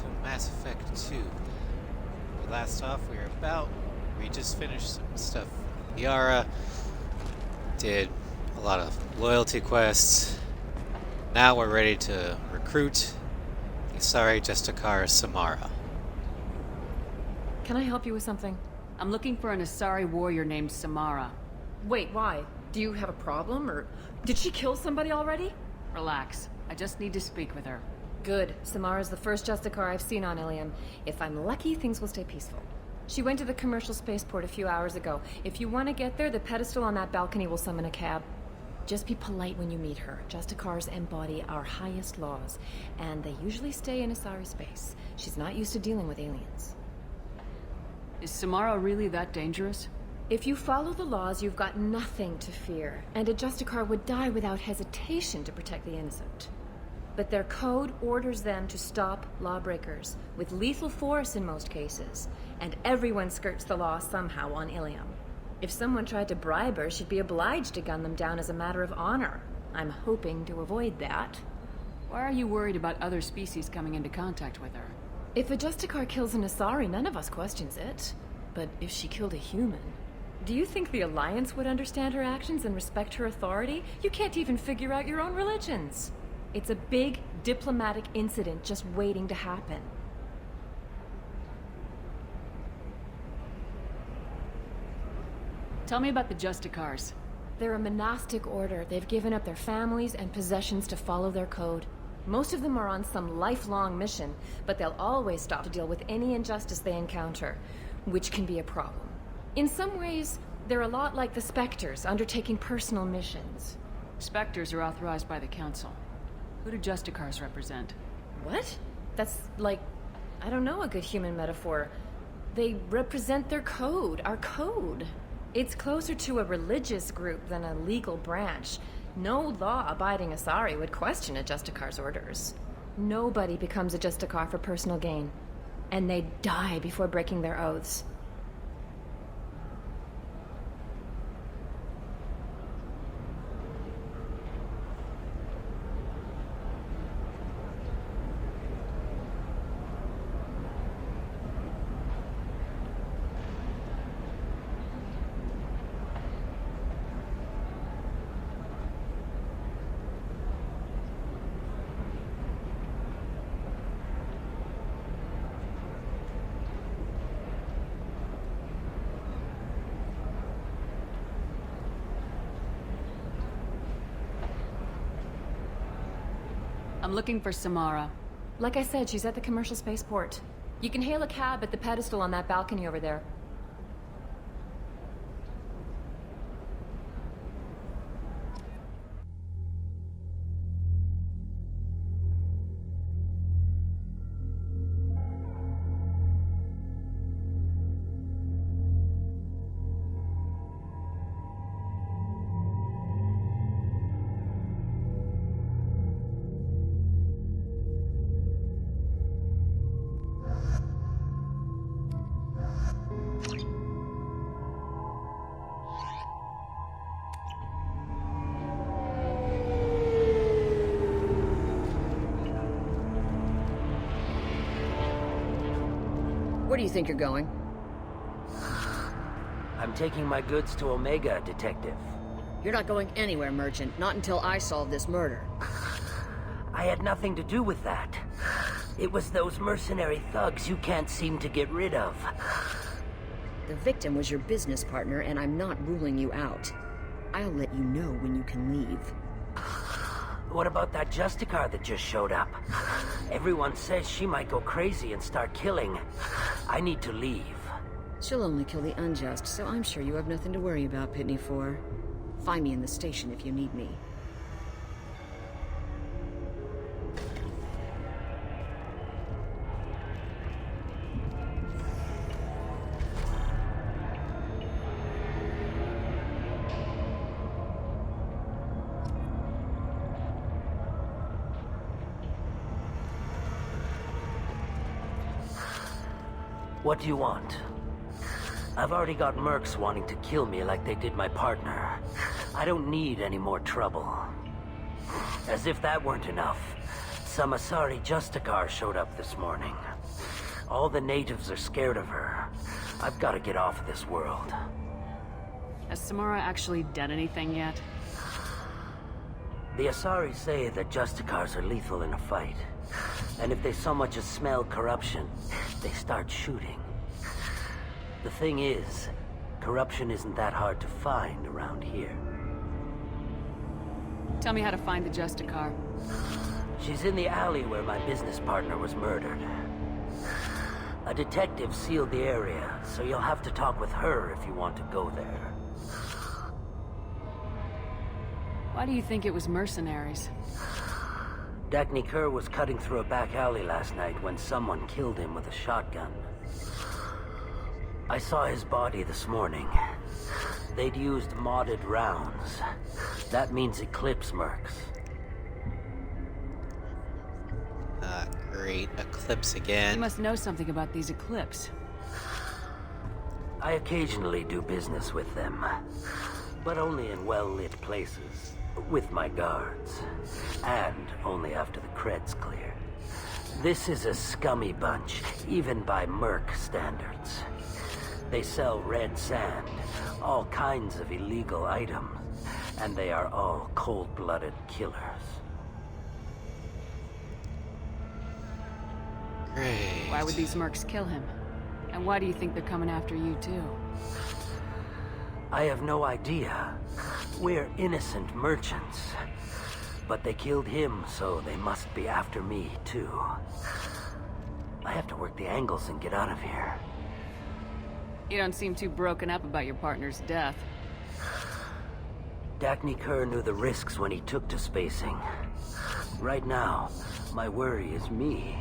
to Mass Effect 2. Last off, we just finished some stuff with Yara, did a lot of loyalty quests. Now we're ready to recruit the Asari Justicar Samara. Can I help you with something? I'm looking for an Asari warrior named Samara. Wait, why? Do you have a problem, or did she kill somebody already? Relax. I just need to speak with her. Good. Samara's the first Justicar I've seen on Ilium. If I'm lucky, things will stay peaceful. She went to the commercial spaceport a few hours ago. If you want to get there, the pedestal on that balcony will summon a cab. Just be polite when you meet her. Justicars embody our highest laws, and they usually stay in Asari space. She's not used to dealing with aliens. Is Samara really that dangerous? If you follow the laws, you've got nothing to fear, and a Justicar would die without hesitation to protect the innocent. But their code orders them to stop lawbreakers, with lethal force in most cases, and everyone skirts the law somehow on Ilium. If someone tried to bribe her, she'd be obliged to gun them down as a matter of honor. I'm hoping to avoid that. Why are you worried about other species coming into contact with her? If a Justicar kills an Asari, none of us questions it. But if she killed a human... Do you think the Alliance would understand her actions and respect her authority? You can't even figure out your own religions. It's a big diplomatic incident just waiting to happen. Tell me about the Justicars. They're a monastic order. They've given up their families and possessions to follow their code. Most of them are on some lifelong mission, but they'll always stop to deal with any injustice they encounter, which can be a problem. In some ways, they're a lot like the Spectres, undertaking personal missions. Spectres are authorized by the Council. Who do Justicars represent? What? That's like, I don't know, a good human metaphor. They represent their code, our code. It's closer to a religious group than a legal branch. No law-abiding Asari would question a Justicar's orders. Nobody becomes a Justicar for personal gain. And they die before breaking their oaths. I'm looking for Samara. Like I said, she's at the commercial spaceport. You can hail a cab at the pedestal on that balcony over there. Where do you think you're going? I'm taking my goods to Omega, Detective. You're not going anywhere, Merchant. Not until I solve this murder. I had nothing to do with that. It was those mercenary thugs you can't seem to get rid of. The victim was your business partner, and I'm not ruling you out. I'll let you know when you can leave. What about that Justicar that just showed up? Everyone says she might go crazy and start killing. I need to leave. She'll only kill the unjust, so I'm sure you have nothing to worry about, Pitney 4. Find me in the station if you need me. What do you want? I've already got mercs wanting to kill me like they did my partner. I don't need any more trouble. As if that weren't enough, Some Asari Justicar showed up this morning. All the natives are scared of her. I've got to get off of this world. Has Samara actually done anything yet? The Asari say that Justicars are lethal in a fight. And if they so much as smell corruption, they start shooting. The thing is, corruption isn't that hard to find around here. Tell me how to find the Justicar. She's in the alley where my business partner was murdered. A detective sealed the area, so you'll have to talk with her if you want to go there. Why do you think it was mercenaries? Dagny Kerr was cutting through a back alley last night when someone killed him with a shotgun. I saw his body this morning. They'd used modded rounds. That means Eclipse mercs. Great. Eclipse You again. must know something about these Eclipse. I occasionally do business with them, but only in well-lit places, with my guards, and only after the cred's clear. This is a scummy bunch, even by merc standards. They sell red sand, all kinds of illegal items, and they are all cold-blooded killers. Great. Why would these mercs kill him? And why do you think they're coming after you too? I have no idea. We're innocent merchants. But they killed him, so they must be after me, too. I have to work the angles and get out of here. You don't seem too broken up about your partner's death. Dagny Kerr knew the risks when he took to spacing. Right now, my worry is me.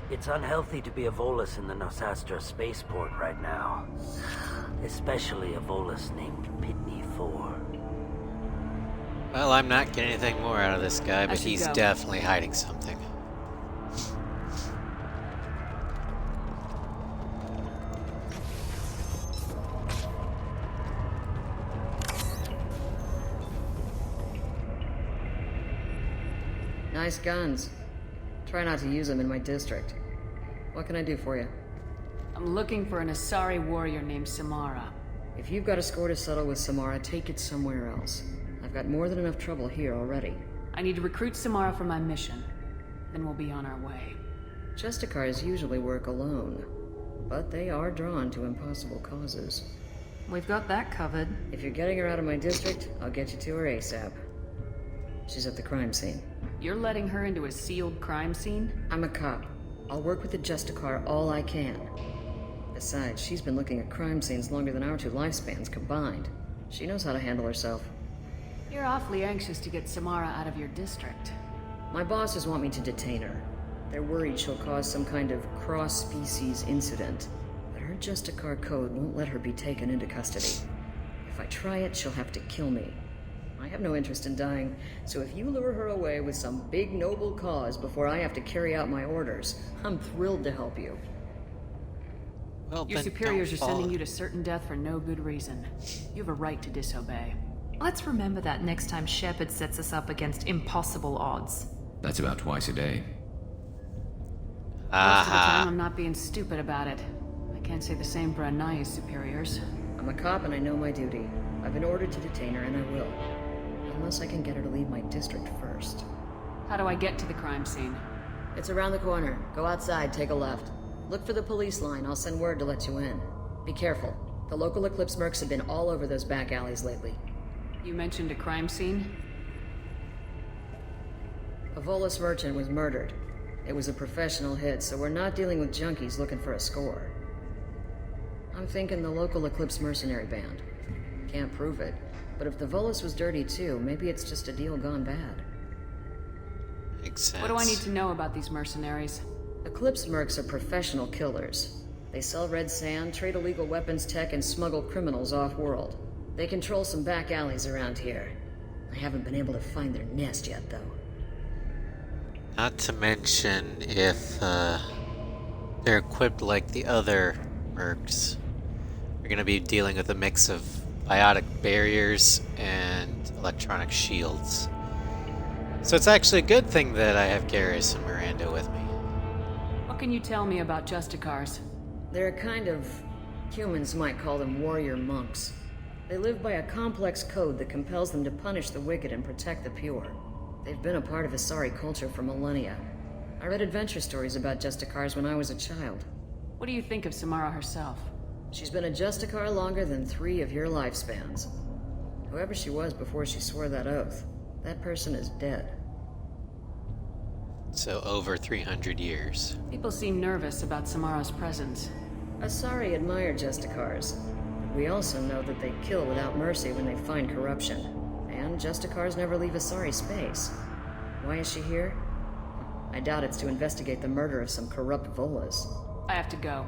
It's unhealthy to be a Volus in the Nosastra spaceport right now. Especially a Volus named Pitney 4. Well, I'm not getting anything more out of this guy, but should he's go. definitely hiding something. Nice guns. Try not to use them in my district. What can I do for you? I'm looking for an Asari warrior named Samara. If you've got a score to settle with Samara, take it somewhere else. I've got more than enough trouble here already. I need to recruit Samara for my mission. Then we'll be on our way. Justicars usually work alone, but they are drawn to impossible causes. We've got that covered. If you're getting her out of my district, I'll get you to her ASAP. She's at the crime scene. You're letting her into a sealed crime scene? I'm a cop. I'll work with the Justicar all I can. Besides, she's been looking at crime scenes longer than our two lifespans combined. She knows how to handle herself. You're awfully anxious to get Samara out of your district. My bosses want me to detain her. They're worried she'll cause some kind of cross-species incident. But her Justicar code won't let her be taken into custody. If I try it, she'll have to kill me. I have no interest in dying, so if you lure her away with some big noble cause before I have to carry out my orders, I'm thrilled to help you. Well, Your then superiors are don't sending fall. you to certain death for no good reason. You have a right to disobey. Let's remember that next time Shepard sets us up against impossible odds. That's about twice a day. Most of the time, Aha. I'm not being stupid about it. I can't say the same for Anaya's superiors. I'm a cop and I know my duty. I've been ordered to detain her and I will. Unless I can get her to leave my district first. How do I get to the crime scene? It's around the corner. Go outside, take a left. Look for the police line. I'll send word to let you in. Be careful. The local Eclipse mercs have been all over those back alleys lately. You mentioned a crime scene? A Volus merchant was murdered. It was a professional hit, so we're not dealing with junkies looking for a score. I'm thinking the local Eclipse mercenary band. Can't prove it, but if the Volus was dirty too, maybe it's just a deal gone bad. Makes sense. What do I need to know about these mercenaries? Eclipse mercs are professional killers. They sell red sand, trade illegal weapons tech, and smuggle criminals off-world. They control some back alleys around here. I haven't been able to find their nest yet, though. Not to mention if they're equipped like the other mercs. We're going to be dealing with a mix of biotic barriers and electronic shields. So it's actually a good thing that I have Garrus and Miranda with me. What can you tell me about Justicars? They're a kind of... humans might call them warrior monks. They live by a complex code that compels them to punish the wicked and protect the pure. They've been a part of Asari culture for millennia. I read adventure stories about Justicars when I was a child. What do you think of Samara herself? She's been a Justicar longer than 3 of your lifespans. Whoever she was before she swore that oath, that person is dead. So over 300 years. People seem nervous about Samara's presence. Asari admire Justicars. We also know that they kill without mercy when they find corruption. And Justicars never leave Asari space. Why is she here? I doubt it's to investigate the murder of some corrupt Volas. I have to go.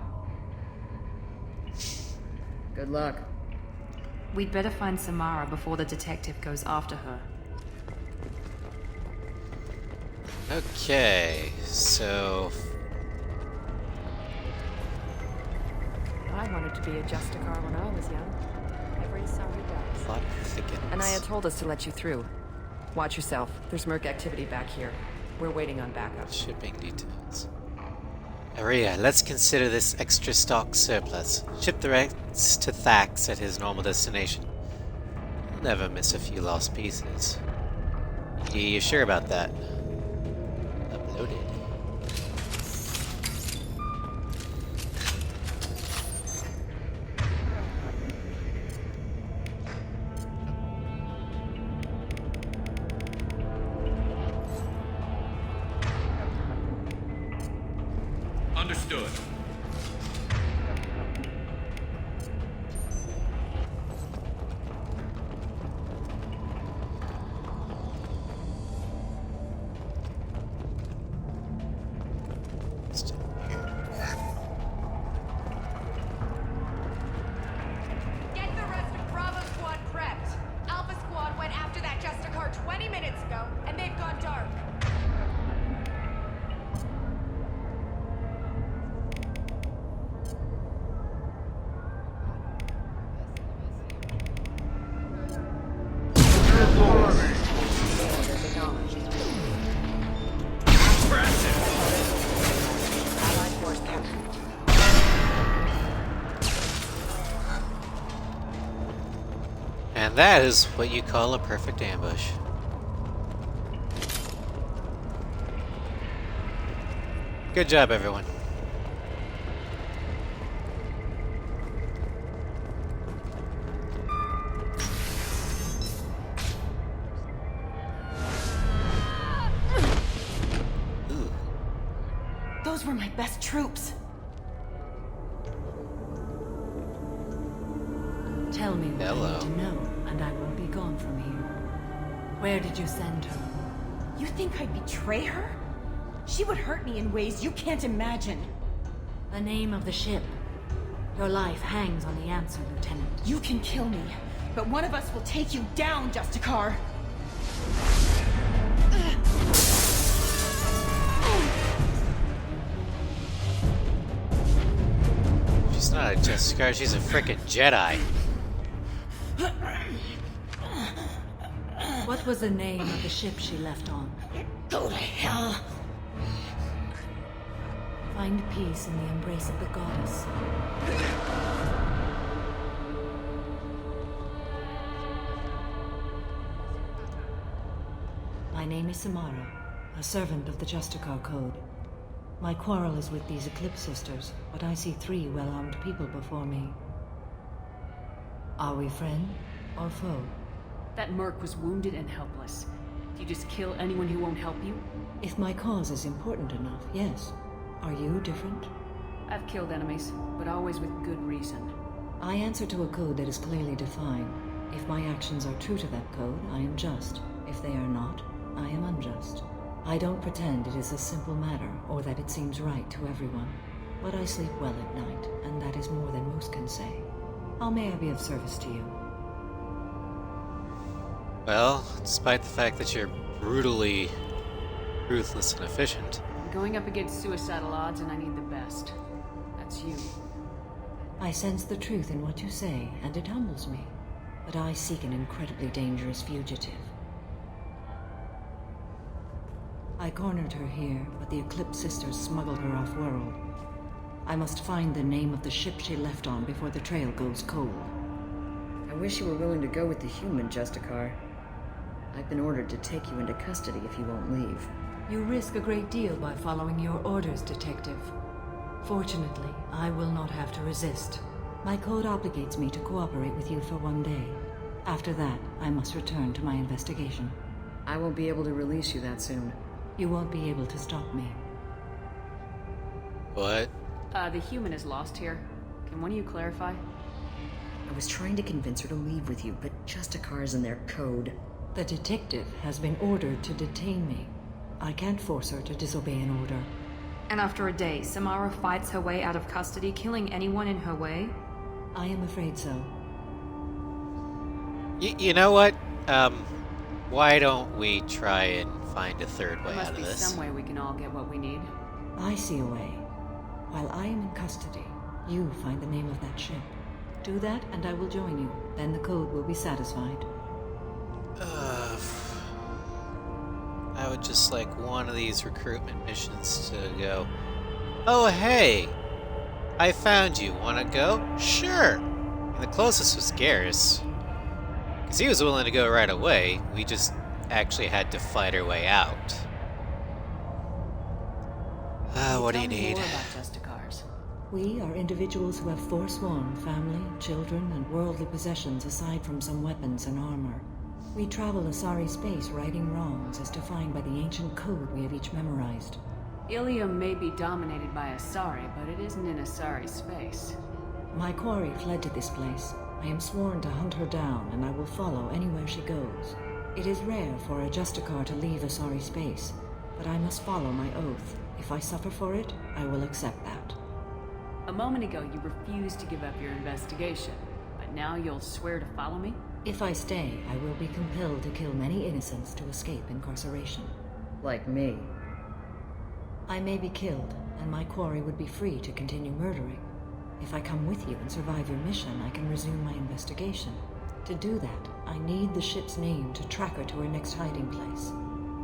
Good luck. We'd better find Samara before the detective goes after her. Okay, so... I wanted to be a Justicar when I was young. Every Asari does. Plot thickens. Anaya told us to let you through. Watch yourself. There's Merc activity back here. We're waiting on backup. Shipping details. Aria, let's consider this extra stock surplus. Ship the rest to Thax at his normal destination. We'll never miss a few lost pieces. You sure about that? Uploaded. Understood. Still here. Get the rest of Bravo Squad prepped. Alpha Squad went after that Justicar 20 minutes ago, and they've gone dark. And that is what you call a perfect ambush. Good job, everyone. Ooh. Those were my best troops. Tell me what Hello. I need to know, and I will be gone from here. Where did you send her? You think I'd betray her? She would hurt me in ways you can't imagine. The name of the ship. Your life hangs on the answer, Lieutenant. You can kill me, but one of us will take you down, Justicar. She's not a Justicar, she's a frickin' Jedi. What was the name of the ship she left on? Go to hell. Find peace in the embrace of the goddess. My name is Samara, a servant of the Justicar Code. My quarrel is with these Eclipse Sisters, but I see 3 well-armed people before me. Are we friend or foe? That merc was wounded and helpless. Do you just kill anyone who won't help you? If my cause is important enough, yes. Are you different? I've killed enemies, but always with good reason. I answer to a code that is clearly defined. If my actions are true to that code, I am just. If they are not, I am unjust. I don't pretend it is a simple matter, or that it seems right to everyone. But I sleep well at night, and that is more than most can say. How may I be of service to you? Well, despite the fact that you're brutally ruthless and efficient, I'm going up against suicidal odds, and I need the best. That's you. I sense the truth in what you say, and it humbles me. But I seek an incredibly dangerous fugitive. I cornered her here, but the Eclipse sisters smuggled her off-world. I must find the name of the ship she left on before the trail goes cold. I wish you were willing to go with the human, Justicar. I've been ordered to take you into custody if you won't leave. You risk a great deal by following your orders, Detective. Fortunately, I will not have to resist. My code obligates me to cooperate with you for 1 day. After that, I must return to my investigation. I won't be able to release you that soon. You won't be able to stop me. What? The human is lost here. Can one of you clarify? I was trying to convince her to leave with you, but Justicar's in their code. The detective has been ordered to detain me. I can't force her to disobey an order. And after a day, Samara fights her way out of custody, killing anyone in her way? I am afraid so. You know what? Why don't we try and find a third way There out must of be this? some way we can all get what we need. I see a way. While I am in custody, you find the name of that ship. Do that and I will join you. Then the code will be satisfied. I would just like one of these recruitment missions to go, oh hey, I found you, wanna go? Sure! And the closest was Garrus. Because he was willing to go right away, we just actually had to fight our way out. What do you Tell me need? more about Justicars. We are individuals who have forsworn family, children, and worldly possessions aside from some weapons and armor. We travel Asari space righting wrongs as defined by the ancient code we have each memorized. Ilium may be dominated by Asari, but it isn't in Asari space. My quarry fled to this place. I am sworn to hunt her down, and I will follow anywhere she goes. It is rare for a Justicar to leave Asari space, but I must follow my oath. If I suffer for it, I will accept that. A moment ago, you refused to give up your investigation, but now you'll swear to follow me? If I stay, I will be compelled to kill many innocents to escape incarceration. Like me. I may be killed, and my quarry would be free to continue murdering. If I come with you and survive your mission, I can resume my investigation. To do that, I need the ship's name to track her to her next hiding place.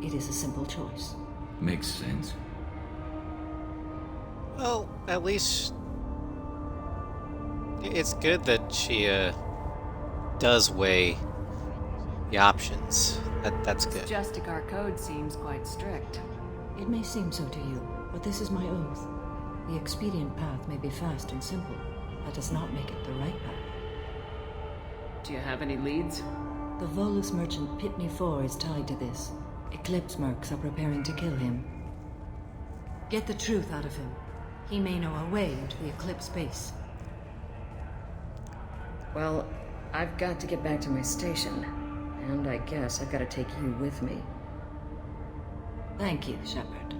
It is a simple choice. Makes sense. Well, at least it's good that she does weigh the options. That's good. Justicar code seems quite strict. It may seem so to you, but this is my oath. The expedient path may be fast and simple. That does not make it the right path. Do you have any leads? The Volus merchant Pitney 4 is tied to this. Eclipse mercs are preparing to kill him. Get the truth out of him. He may know a way into the Eclipse base. Well, I've got to get back to my station. And I guess I've got to take you with me. Thank you, Shepard.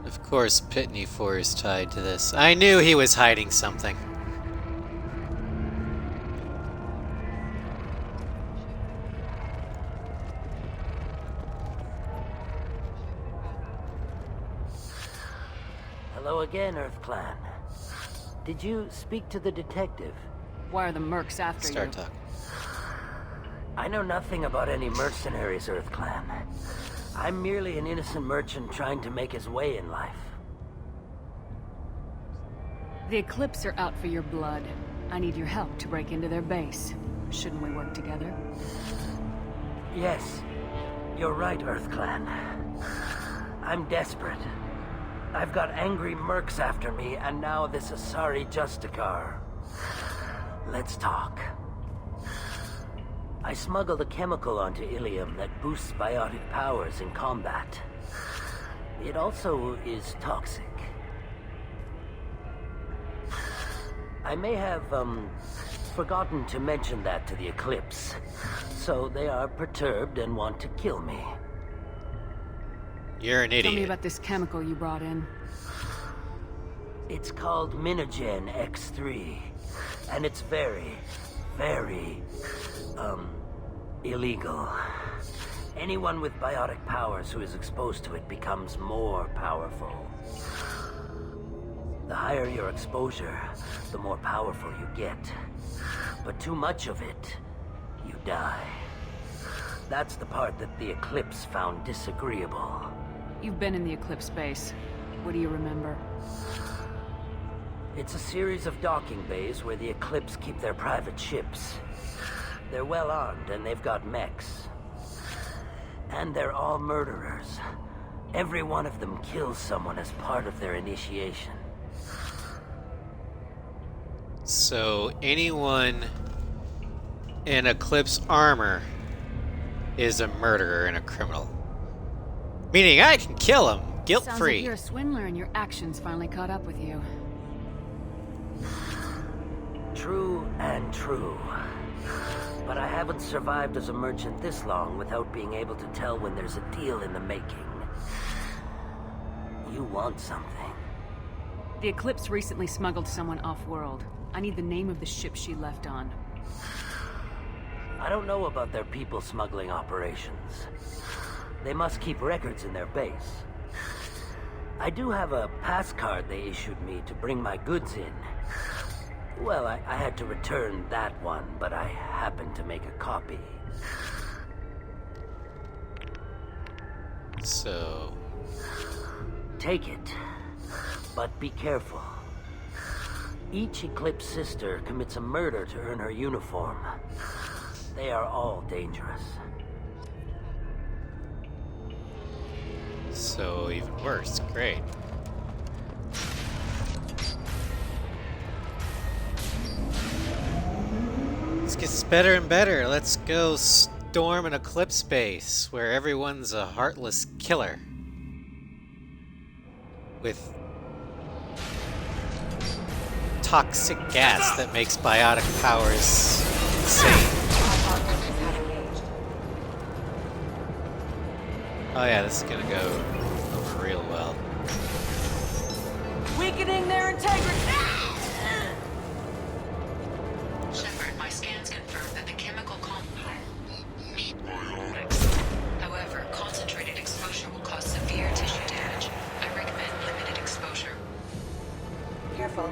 Of course, Pitney 4 is tied to this. I knew he was hiding something. Hello again, Earth Clan. Did you speak to the detective? Why are the mercs after Start you? talking. I know nothing about any mercenaries, Earth Clan. I'm merely an innocent merchant trying to make his way in life. The Eclipse are out for your blood. I need your help to break into their base. Shouldn't we work together? Yes, you're right, Earth Clan. I'm desperate. I've got angry mercs after me, and now this Asari Justicar. Let's talk. I smuggled a chemical onto Ilium that boosts biotic powers in combat. It also is toxic. I may have, forgotten to mention that to the Eclipse, so they are perturbed and want to kill me. You're an Tell me idiot. about this chemical you brought in. It's called Minogen X3, and it's very, very, illegal. Anyone with biotic powers who is exposed to it becomes more powerful. The higher your exposure, the more powerful you get. But too much of it, you die. That's the part that the Eclipse found disagreeable. You've been in the Eclipse base. What do you remember? It's a series of docking bays where the Eclipse keep their private ships. They're well armed and they've got mechs. And they're all murderers. Every one of them kills someone as part of their initiation. So anyone in Eclipse armor is a murderer and a criminal. Meaning I can kill him, Sounds like guilt-free. you're a swindler and your actions finally caught up with you. True and true. But I haven't survived as a merchant this long without being able to tell when there's a deal in the making. You want something. The Eclipse recently smuggled someone off-world. I need the name of the ship she left on. I don't know about their people smuggling operations. They must keep records in their base. I do have a pass card they issued me to bring my goods in. Well, I had to return that one, but I happened to make a copy. So... Take it, but be careful. Each Eclipse sister commits a murder to earn her uniform. They are all dangerous. So even worse. Great. This gets better and better. Let's go storm an Eclipse base where everyone's a heartless killer. With toxic gas that makes biotic powers insane. Oh yeah, this is gonna go over real well. Weakening their integrity! Shepard, my scans confirm that the chemical compound... However, concentrated exposure will cause severe tissue damage. I recommend limited exposure. Careful.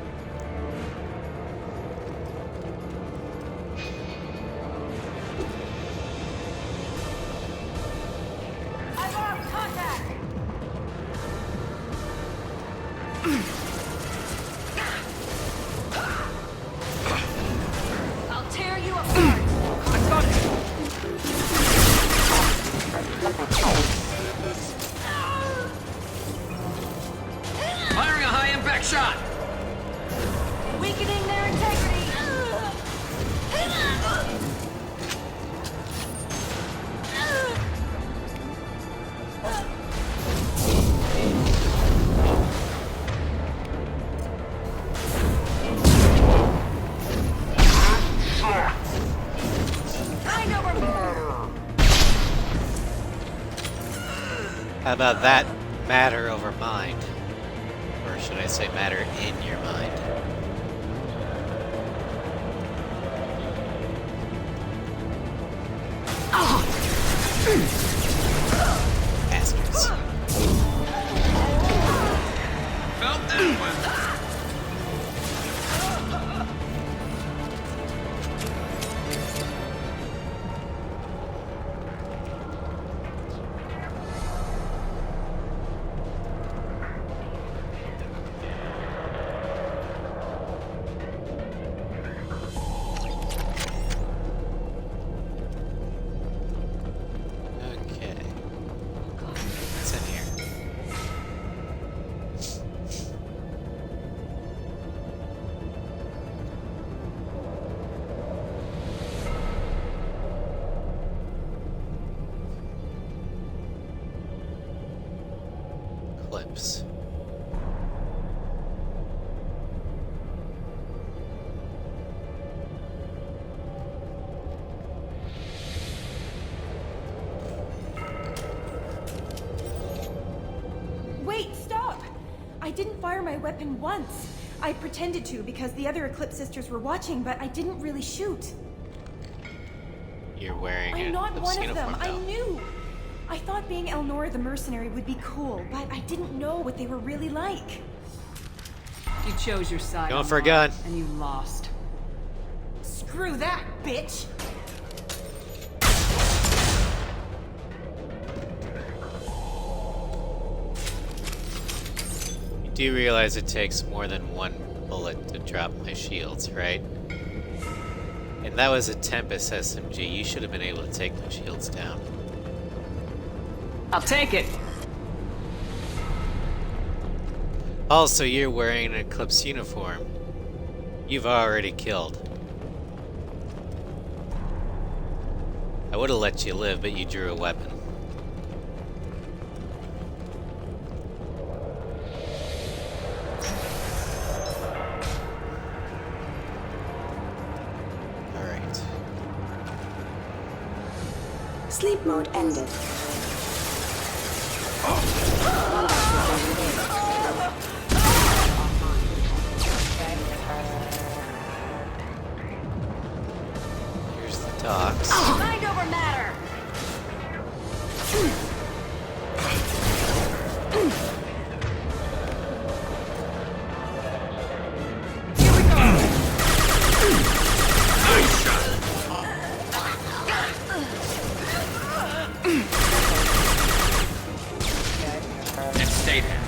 I've lost contact! I'll tear you apart! I got it! Firing a high-impact shot! Weakening their integrity! Mind over matter! How about that matter over mind? Or should I say matter in your mind? Bastards. Felt that one! Okay. What's in here? Clips. Wait, stop! I didn't fire my weapon once. I pretended to because the other Eclipse sisters were watching, but I didn't really shoot. You're wearing I'm a not Eclipse one of them. uniform, I though. knew. I thought being Elnora the mercenary would be cool, but I didn't know what they were really like. You chose your side. Going for a online, gun. and you lost. Screw that, bitch! do realize it takes more than one bullet to drop my shields, right? And that was a Tempest SMG. You should have been able to take my shields down. I'll take it. Also, you're wearing an Eclipse uniform. You've already killed. I would have let you live, but you drew a weapon. Alright. Sleep mode ended. Here's the docks. Mind over matter! Nice shot. And stay there.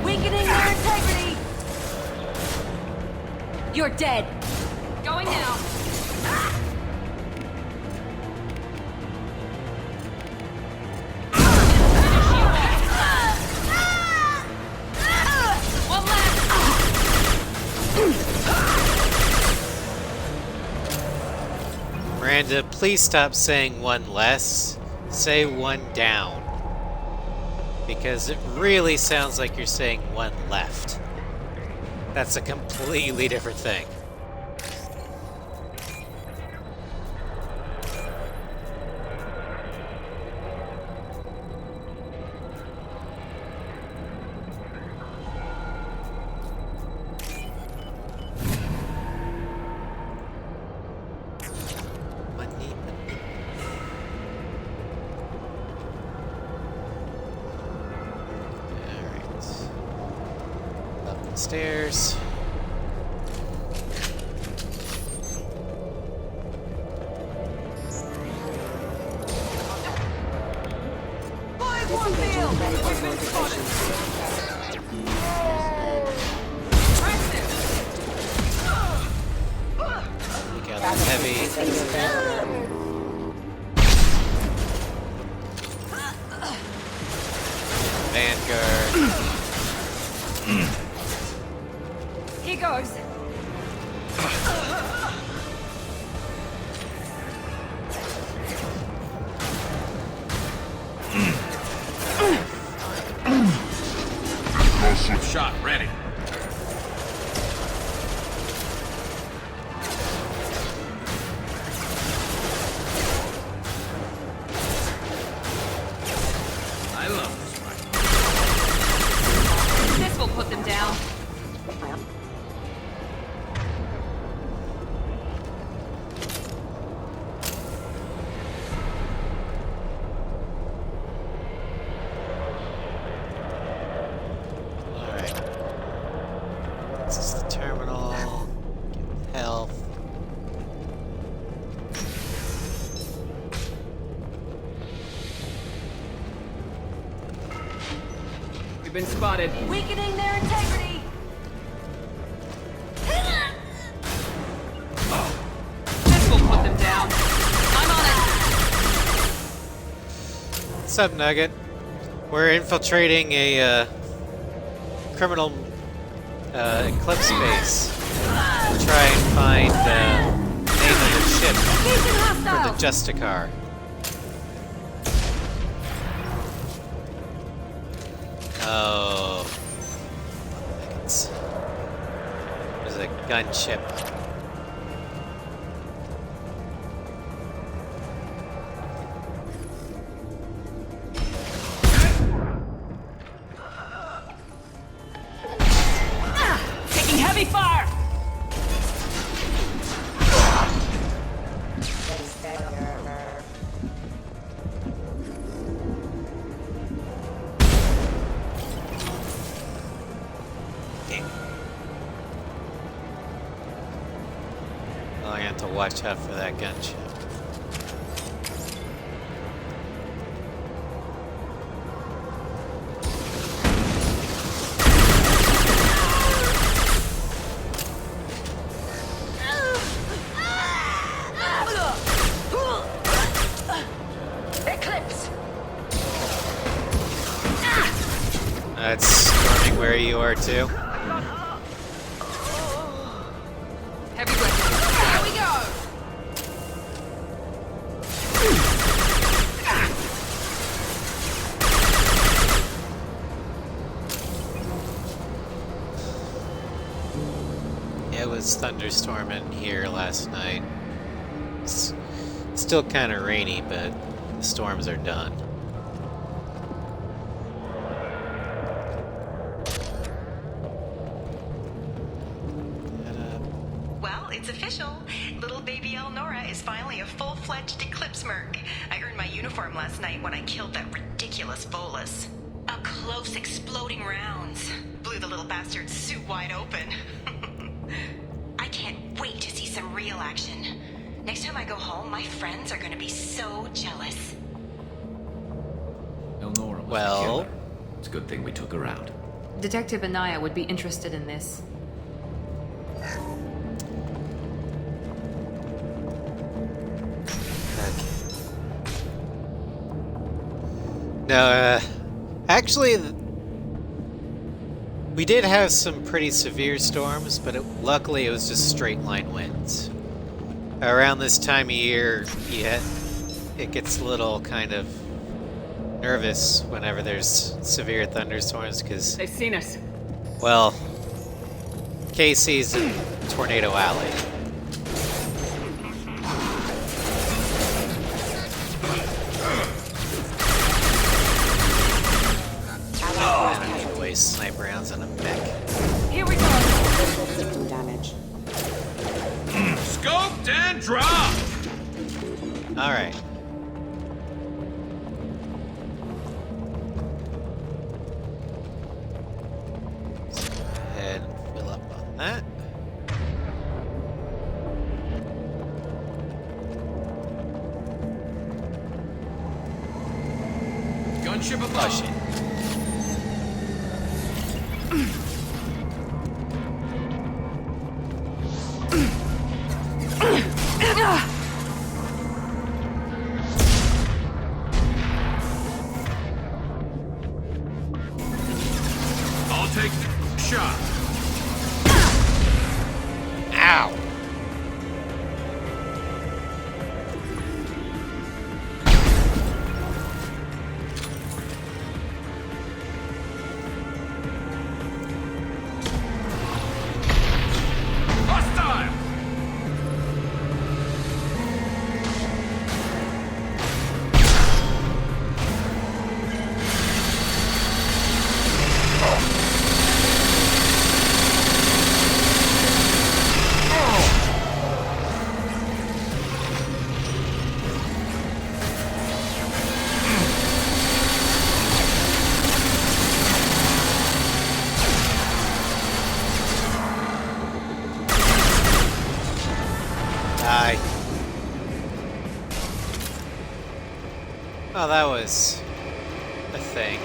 Weakening their integrity! You're dead. Going now. One left! Miranda, please stop saying one less. Say one down. Because it really sounds like you're saying one left. That's a completely different thing. Stairs. We got the heavy. Vanguard. He goes. Shot ready. I love this fight. This will put them down. Alright. This is the terminal. Get health. We've been spotted. Weakening their integrity. This will put them down. I'm on it. What's up, Nugget? We're infiltrating a criminal Eclipse base. To try and find the name of the ship for the Justicar. Oh. There's a gunship. Taking heavy fire. to watch out for that gunship. It's storming where you are too. Heavy weapons. Here we go! It was thunderstorming here last night. It's still kind of rainy, but the storms are done. It's official. Little baby Elnora is finally a full-fledged Eclipse merc. I earned my uniform last night when I killed that ridiculous Volus. Up close, exploding rounds. Blew the little bastard's suit wide open. I can't wait to see some real action. Next time I go home, my friends are gonna be so jealous. Elnora was Well, the killer. It's a good thing we took her out. Detective Anaya would be interested in this. No, actually, we did have some pretty severe storms, but luckily it was just straight line winds. Around this time of year, it gets a little kind of nervous whenever there's severe thunderstorms because They've seen us. well, KC's in Tornado Alley. Waste sniper rounds in a mech. Here we go. System damage. Scoped and dropped! Alright. Let's go ahead and fill up on that. Gunship above. Oh shit. I'll take the shot. Ow! Hostile! Die. Oh, that was a thing.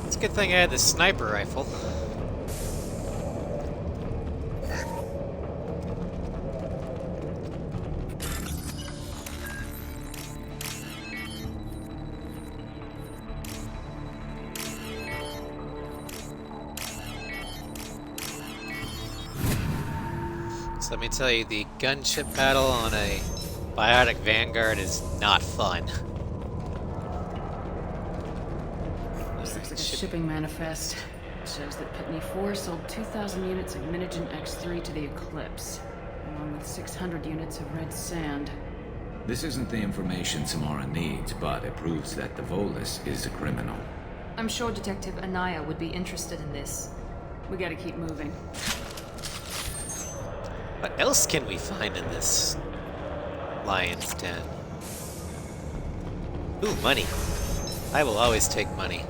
It's a good thing I had the sniper rifle. So let me tell you, the gunship battle on a biotic Vanguard is not fun. This looks like a shipping manifest. It shows that Pitney 4 sold 2,000 units of Minigen X3 to the Eclipse, along with 600 units of red sand. This isn't the information Samara needs, but it proves that the Volus is a criminal. I'm sure Detective Anaya would be interested in this. We gotta keep moving. What else can we find in this lion's den? Ooh, money. I will always take money.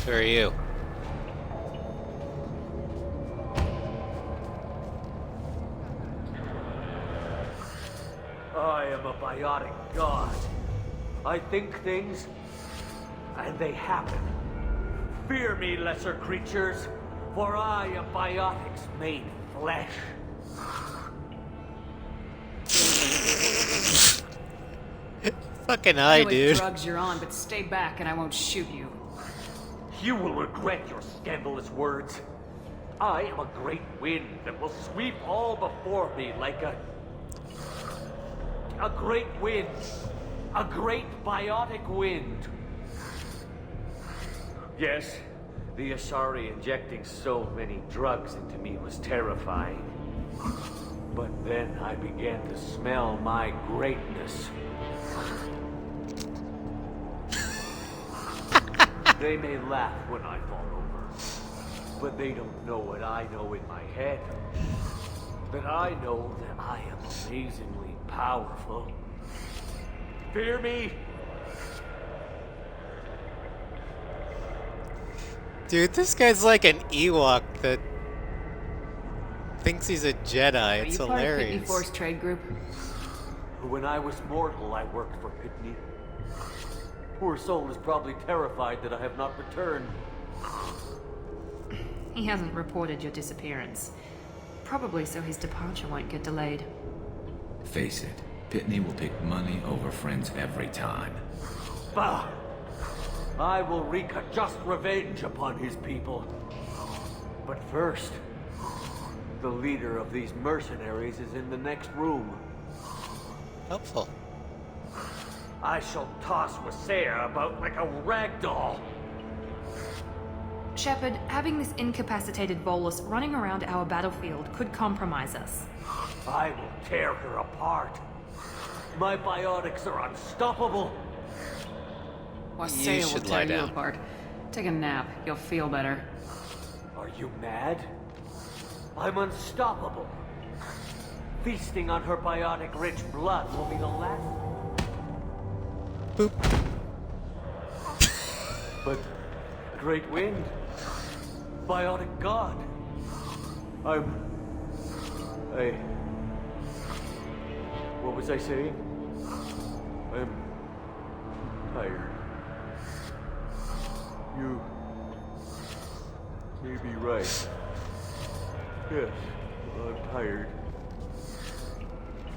Who are you? I am a biotic god. I think things, and they happen. Fear me, lesser creatures, for I am biotics made flesh. Fucking I I, know dude. what drugs you're on, but stay back and I won't shoot you. You will regret your scandalous words. I am a great wind that will sweep all before me like a great wind. A great biotic wind. Yes, the Asari injecting so many drugs into me was terrifying. But then I began to smell my greatness. They may laugh when I fall over, but they don't know what I know in my head. That I know that I am amazingly powerful. Fear me? Dude, this guy's like an Ewok that thinks he's a Jedi. It's Are you part of Pitney hilarious. Force Trade Group? When I was mortal, I worked for Pitney. Poor soul is probably terrified that I have not returned. He hasn't reported your disappearance. Probably so his departure won't get delayed. Face it, Pitney will pick money over friends every time. Bah! I will wreak a just revenge upon his people. But first, the leader of these mercenaries is in the next room. Helpful. I shall toss Wasea about like a rag doll. Shepard, having this incapacitated Volus running around our battlefield could compromise us. I will tear her apart. My biotics are unstoppable. Wasea will should tear lie you down. apart. Take a nap. You'll feel better. Are you mad? I'm unstoppable. Feasting on her biotic-rich blood will be the last. Boop. But great wind, biotic god. What was I saying? I'm tired. You may be right. Yes, I'm tired.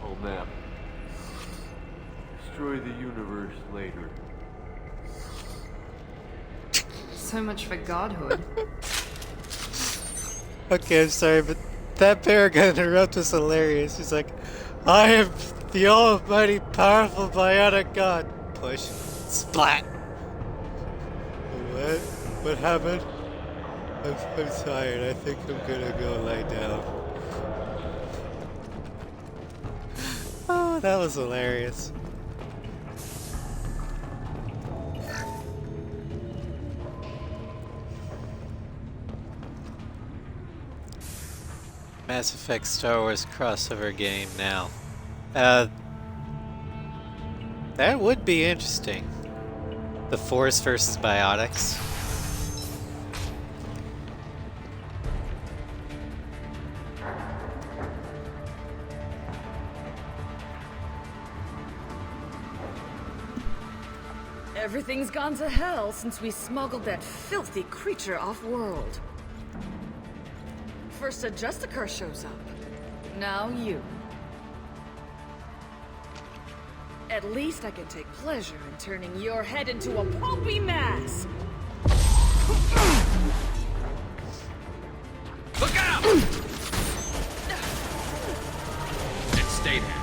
I'll nap. Destroy the universe later. So much for godhood. Okay, I'm sorry, but that Paragon interrupt was hilarious. He's like, I am the almighty powerful biotic god. Push. Splat. What? What happened? I'm tired. I think I'm gonna go lie down. Oh, that was hilarious. Mass Effect Star Wars crossover game now. That would be interesting. The Force versus Biotics. Everything's gone to hell since we smuggled that filthy creature off-world. First a Justicar shows up. Now you. At least I can take pleasure in turning your head into a pulpy mass! Look out! And stay there.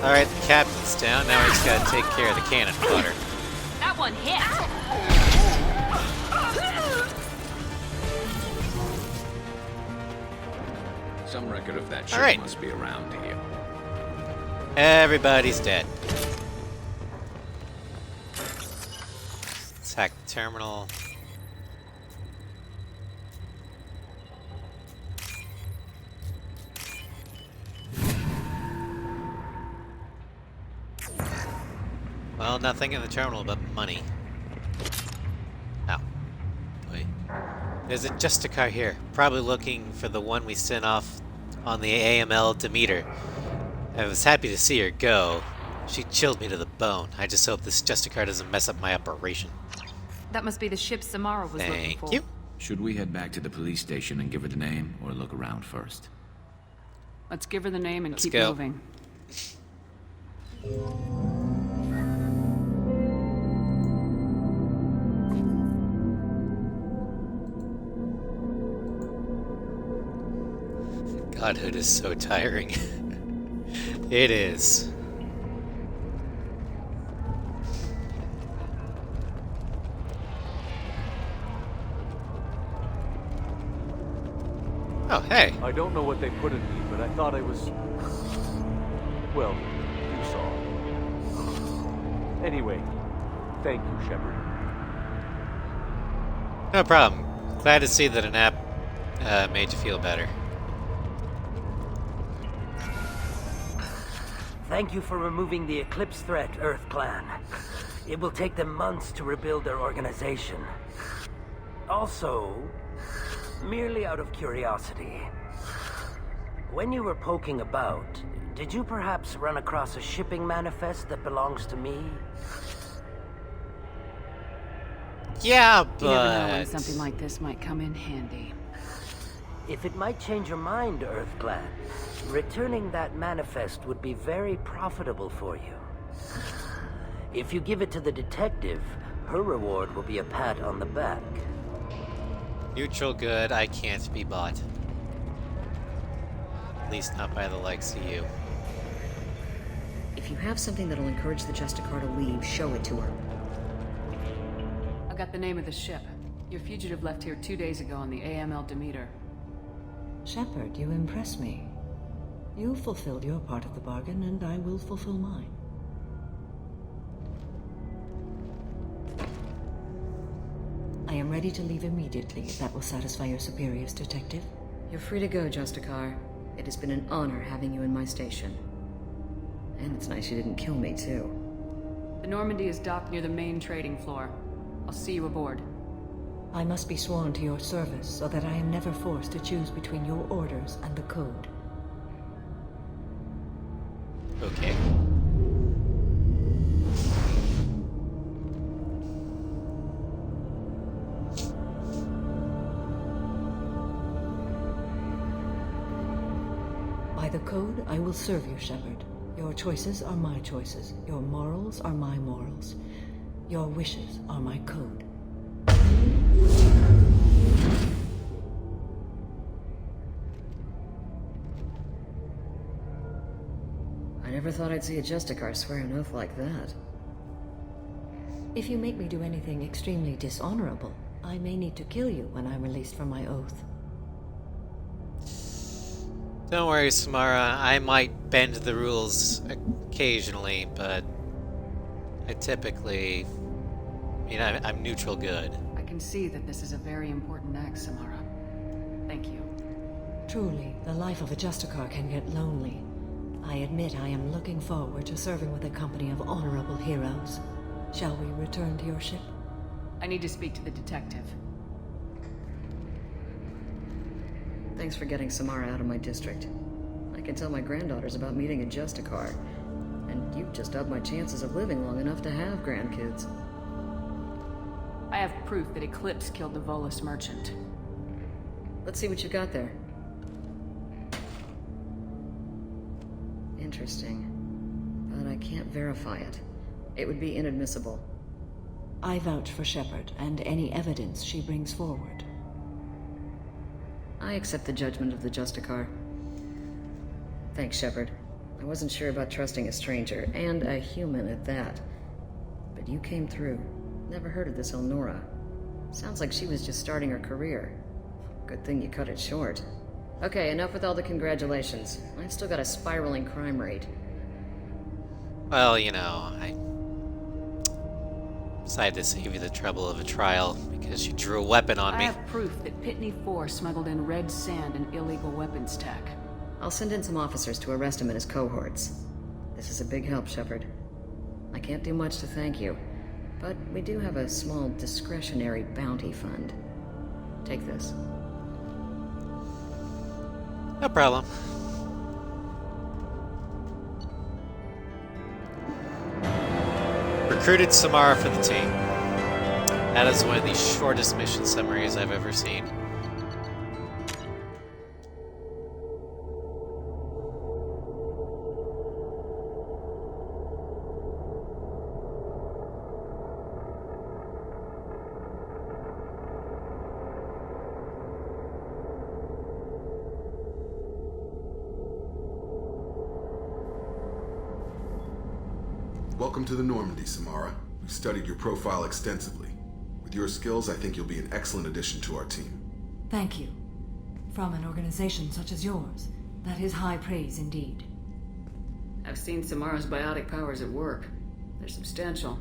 Alright, the captain's down. Now we just gotta take care of the cannon fodder. That one hit! Some record of that ship Alright. must be around here. Everybody's dead. Let's hack the terminal. Well, nothing in the terminal but money. Ow. Wait. There's a Justicar here, probably looking for the one we sent off on the AML Demeter. I was happy to see her go. She chilled me to the bone. I just hope this Justicar doesn't mess up my operation. That must be the ship Samara was looking for. Thank you. Should we head back to the police station and give her the name, or look around first? Let's give her the name and Let's keep go. moving. Godhood is so tiring. It is. Oh, hey. I don't know what they put in me, but I thought I was... Well, you saw. Anyway, thank you, Shepard. No problem. Glad to see that an app made you feel better. Thank you for removing the Eclipse threat, Earth Clan. It will take them months to rebuild their organization. Also, merely out of curiosity, when you were poking about, did you perhaps run across a shipping manifest that belongs to me? Yeah, You never know when but... something like this might come in handy. If it might change your mind, Earth Clan, returning that manifest would be very profitable for you. If you give it to the detective, her reward will be a pat on the back. Neutral good, I can't be bought. At least not by the likes of you. If you have something that'll encourage the Justicar to leave, show it to her. I got the name of the ship. Your fugitive left here 2 days ago on the AML Demeter. Shepard, you impress me. You fulfilled your part of the bargain, and I will fulfill mine. I am ready to leave immediately, if that will satisfy your superiors, Detective. You're free to go, Justicar. It has been an honor having you in my station. And it's nice you didn't kill me, too. The Normandy is docked near the main trading floor. I'll see you aboard. I must be sworn to your service, so that I am never forced to choose between your orders and the Code. Okay. By the Code, I will serve you, Shepard. Your choices are my choices. Your morals are my morals. Your wishes are my code. I never thought I'd see a Justicar swear an oath like that. If you make me do anything extremely dishonorable, I may need to kill you when I'm released from my oath. Don't worry, Samara. I might bend the rules occasionally, but I typically... I'm neutral good. I can see that this is a very important act, Samara. Thank you. Truly, the life of a Justicar can get lonely. I admit I am looking forward to serving with a company of honorable heroes. Shall we return to your ship? I need to speak to the detective. Thanks for getting Samara out of my district. I can tell my granddaughters about meeting a Justicar, and you've just upped my chances of living long enough to have grandkids. I have proof that Eclipse killed the Volus merchant. Let's see what you got there. Interesting. But I can't verify it. It would be inadmissible. I vouch for Shepard and any evidence she brings forward. I accept the judgment of the Justicar. Thanks, Shepard. I wasn't sure about trusting a stranger, and a human at that. But you came through. Never heard of this Elnora. Sounds like she was just starting her career. Good thing you cut it short. Okay, enough with all the congratulations. I've still got a spiraling crime rate. Well, you know, I decided to save you the trouble of a trial because you drew a weapon on I me. have proof that Pitney 4 smuggled in red sand and illegal weapons tech. I'll send in some officers to arrest him and his cohorts. This is a big help, Shepard. I can't do much to thank you, but we do have a small discretionary bounty fund. Take this. No problem. Recruited Samara for the team. That is one of the shortest mission summaries I've ever seen. Welcome to the Normandy, Samara. We've studied your profile extensively. With your skills, I think you'll be an excellent addition to our team. Thank you. From an organization such as yours, that is high praise indeed. I've seen Samara's biotic powers at work. They're substantial.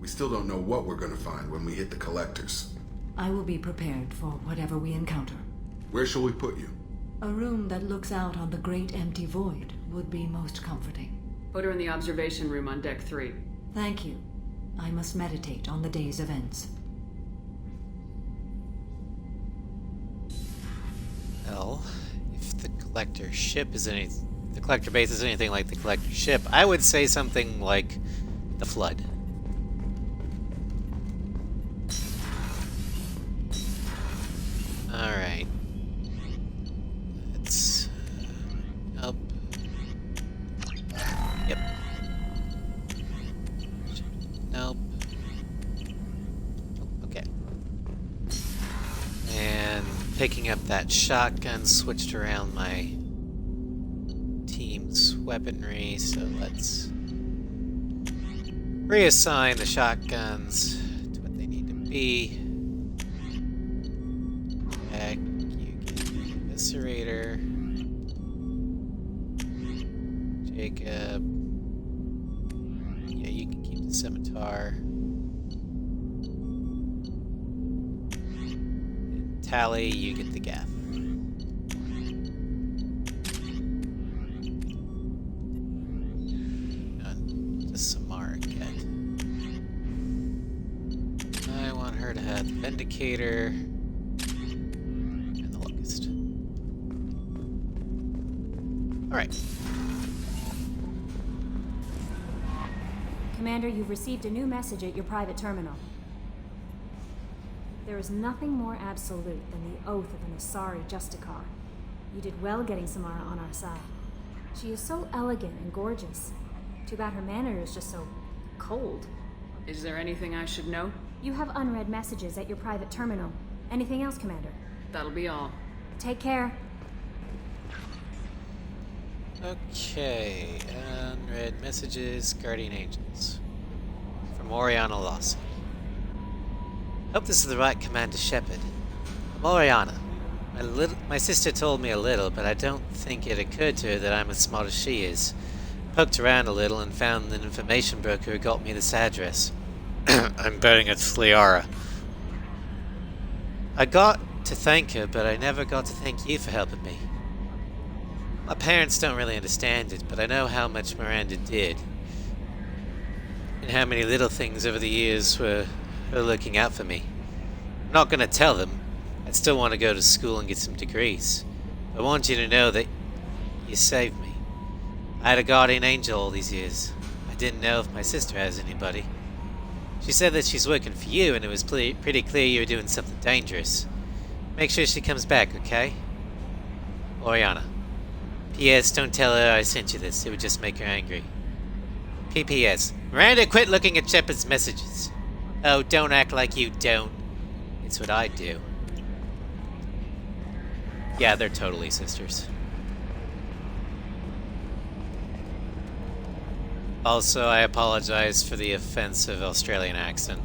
We still don't know what we're going to find when we hit the collectors. I will be prepared for whatever we encounter. Where shall we put you? A room that looks out on the great empty void would be most comforting. Put her in the observation room on deck 3. Thank you. I must meditate on the day's events. Well, if the collector base is anything like the collector ship, I would say something like the Flood. Alright. Let's... Nope. Yep. Nope. Okay. And picking up that shotgun switched around my team's weaponry, so let's reassign the shotguns to what they need to be. Jack, you get the eviscerator. Jacob, yeah, you can keep the scimitar. And Tally, you get the gaff. Just Samara get. I want her to have the Vindicator and the Locust. Alright. Commander, you've received a new message at your private terminal. There is nothing more absolute than the oath of an Asari Justicar. You did well getting Samara on our side. She is so elegant and gorgeous. Too bad her manner is just so cold. Is there anything I should know? You have unread messages at your private terminal. Anything else, Commander? That'll be all. Take care. Okay, unread messages, Guardian Angels. From Oriana Lawson. Hope this is the right command to Shepard. I'm Oriana. My sister told me a little, but I don't think it occurred to her that I'm as smart as she is. Poked around a little and found an information broker who got me this address. I'm betting it's Liara. I got to thank her, but I never got to thank you for helping me. My parents don't really understand it, but I know how much Miranda did. And how many little things over the years were her looking out for me. I'm not gonna tell them. I still want to go to school and get some degrees. I want you to know that you saved me. I had a guardian angel all these years. I didn't know if my sister has anybody. She said that she's working for you, and it was pretty clear you were doing something dangerous. Make sure she comes back, okay? Oriana. P.S. Don't tell her I sent you this. It would just make her angry. P.P.S. Miranda, quit looking at Shepard's messages. Oh, don't act like you don't. It's what I do. Yeah, they're totally sisters. Also, I apologize for the offensive Australian accent.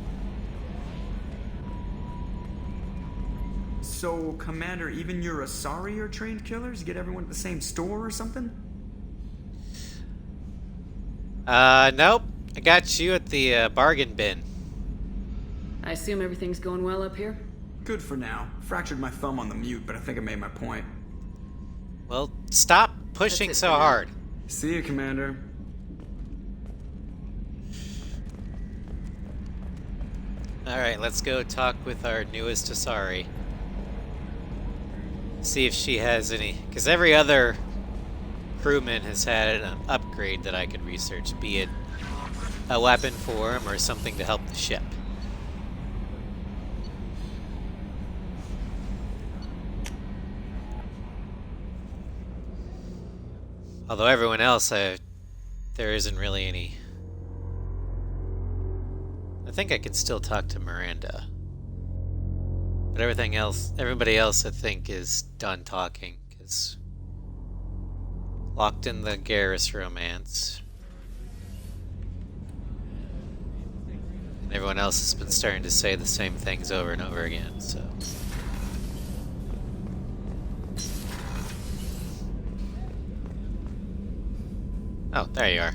So, Commander, even your Asari are trained killers? Get everyone at the same store or something? Nope. I got you at the bargain bin. I assume everything's going well up here? Good for now. Fractured my thumb on the mute, but I think I made my point. Well, stop pushing so hard. See you, Commander. Alright, let's go talk with our newest Asari. See if she has any... Because every other crewman has had an upgrade that I could research, be it a weapon for him or something to help the ship. Although everyone else, there isn't really any... I think I can still talk to Miranda. But everybody else I think is done talking, because... Locked in the Garrus romance. And everyone else has been starting to say the same things over and over again, so... Oh, there you are.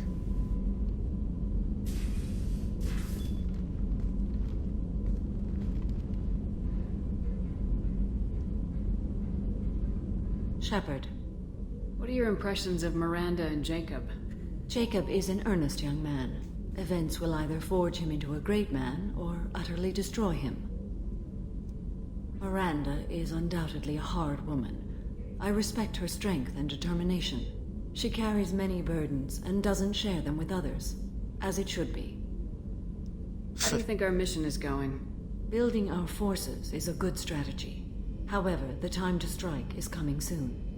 Shepard. What are your impressions of Miranda and Jacob? Jacob is an earnest young man. Events will either forge him into a great man or utterly destroy him. Miranda is undoubtedly a hard woman. I respect her strength and determination. She carries many burdens and doesn't share them with others, as it should be. How do you think our mission is going? Building our forces is a good strategy. However, the time to strike is coming soon.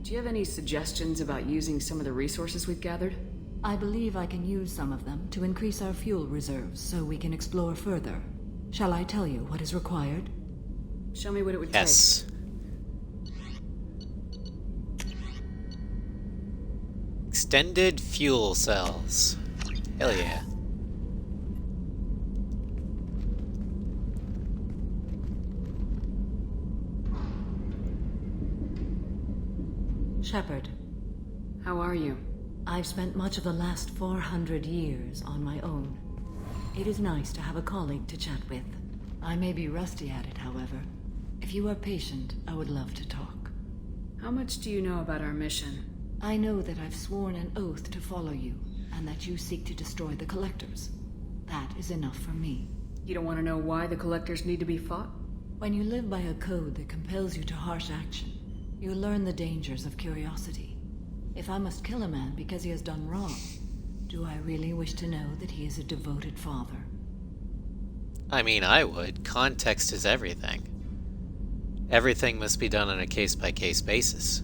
Do you have any suggestions about using some of the resources we've gathered? I believe I can use some of them to increase our fuel reserves so we can explore further. Shall I tell you what is required? Show me what it would take. Extended fuel cells. Hell yeah. Shepard. How are you? I've spent much of the last 400 years on my own. It is nice to have a colleague to chat with. I may be rusty at it, however. If you are patient, I would love to talk. How much do you know about our mission? I know that I've sworn an oath to follow you, and that you seek to destroy the Collectors. That is enough for me. You don't want to know why the Collectors need to be fought? When you live by a code that compels you to harsh action, you learn the dangers of curiosity. If I must kill a man because he has done wrong, do I really wish to know that he is a devoted father? I mean, I would. Context is everything. Everything must be done on a case-by-case basis.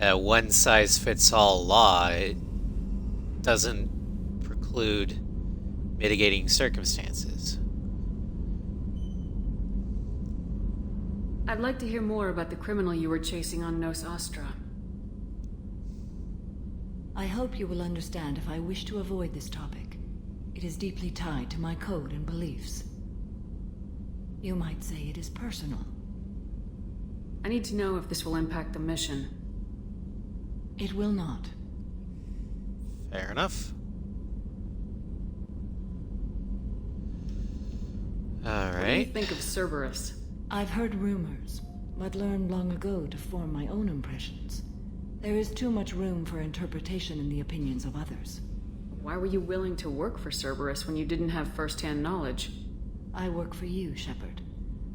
A one-size-fits-all law, it doesn't preclude mitigating circumstances. I'd like to hear more about the criminal you were chasing on Nos Astra. I hope you will understand if I wish to avoid this topic. It is deeply tied to my code and beliefs. You might say it is personal. I need to know if this will impact the mission. It will not. Fair enough. Alright. What do you think of Cerberus? I've heard rumors, but learned long ago to form my own impressions. There is too much room for interpretation in the opinions of others. Why were you willing to work for Cerberus when you didn't have first-hand knowledge? I work for you, Shepard.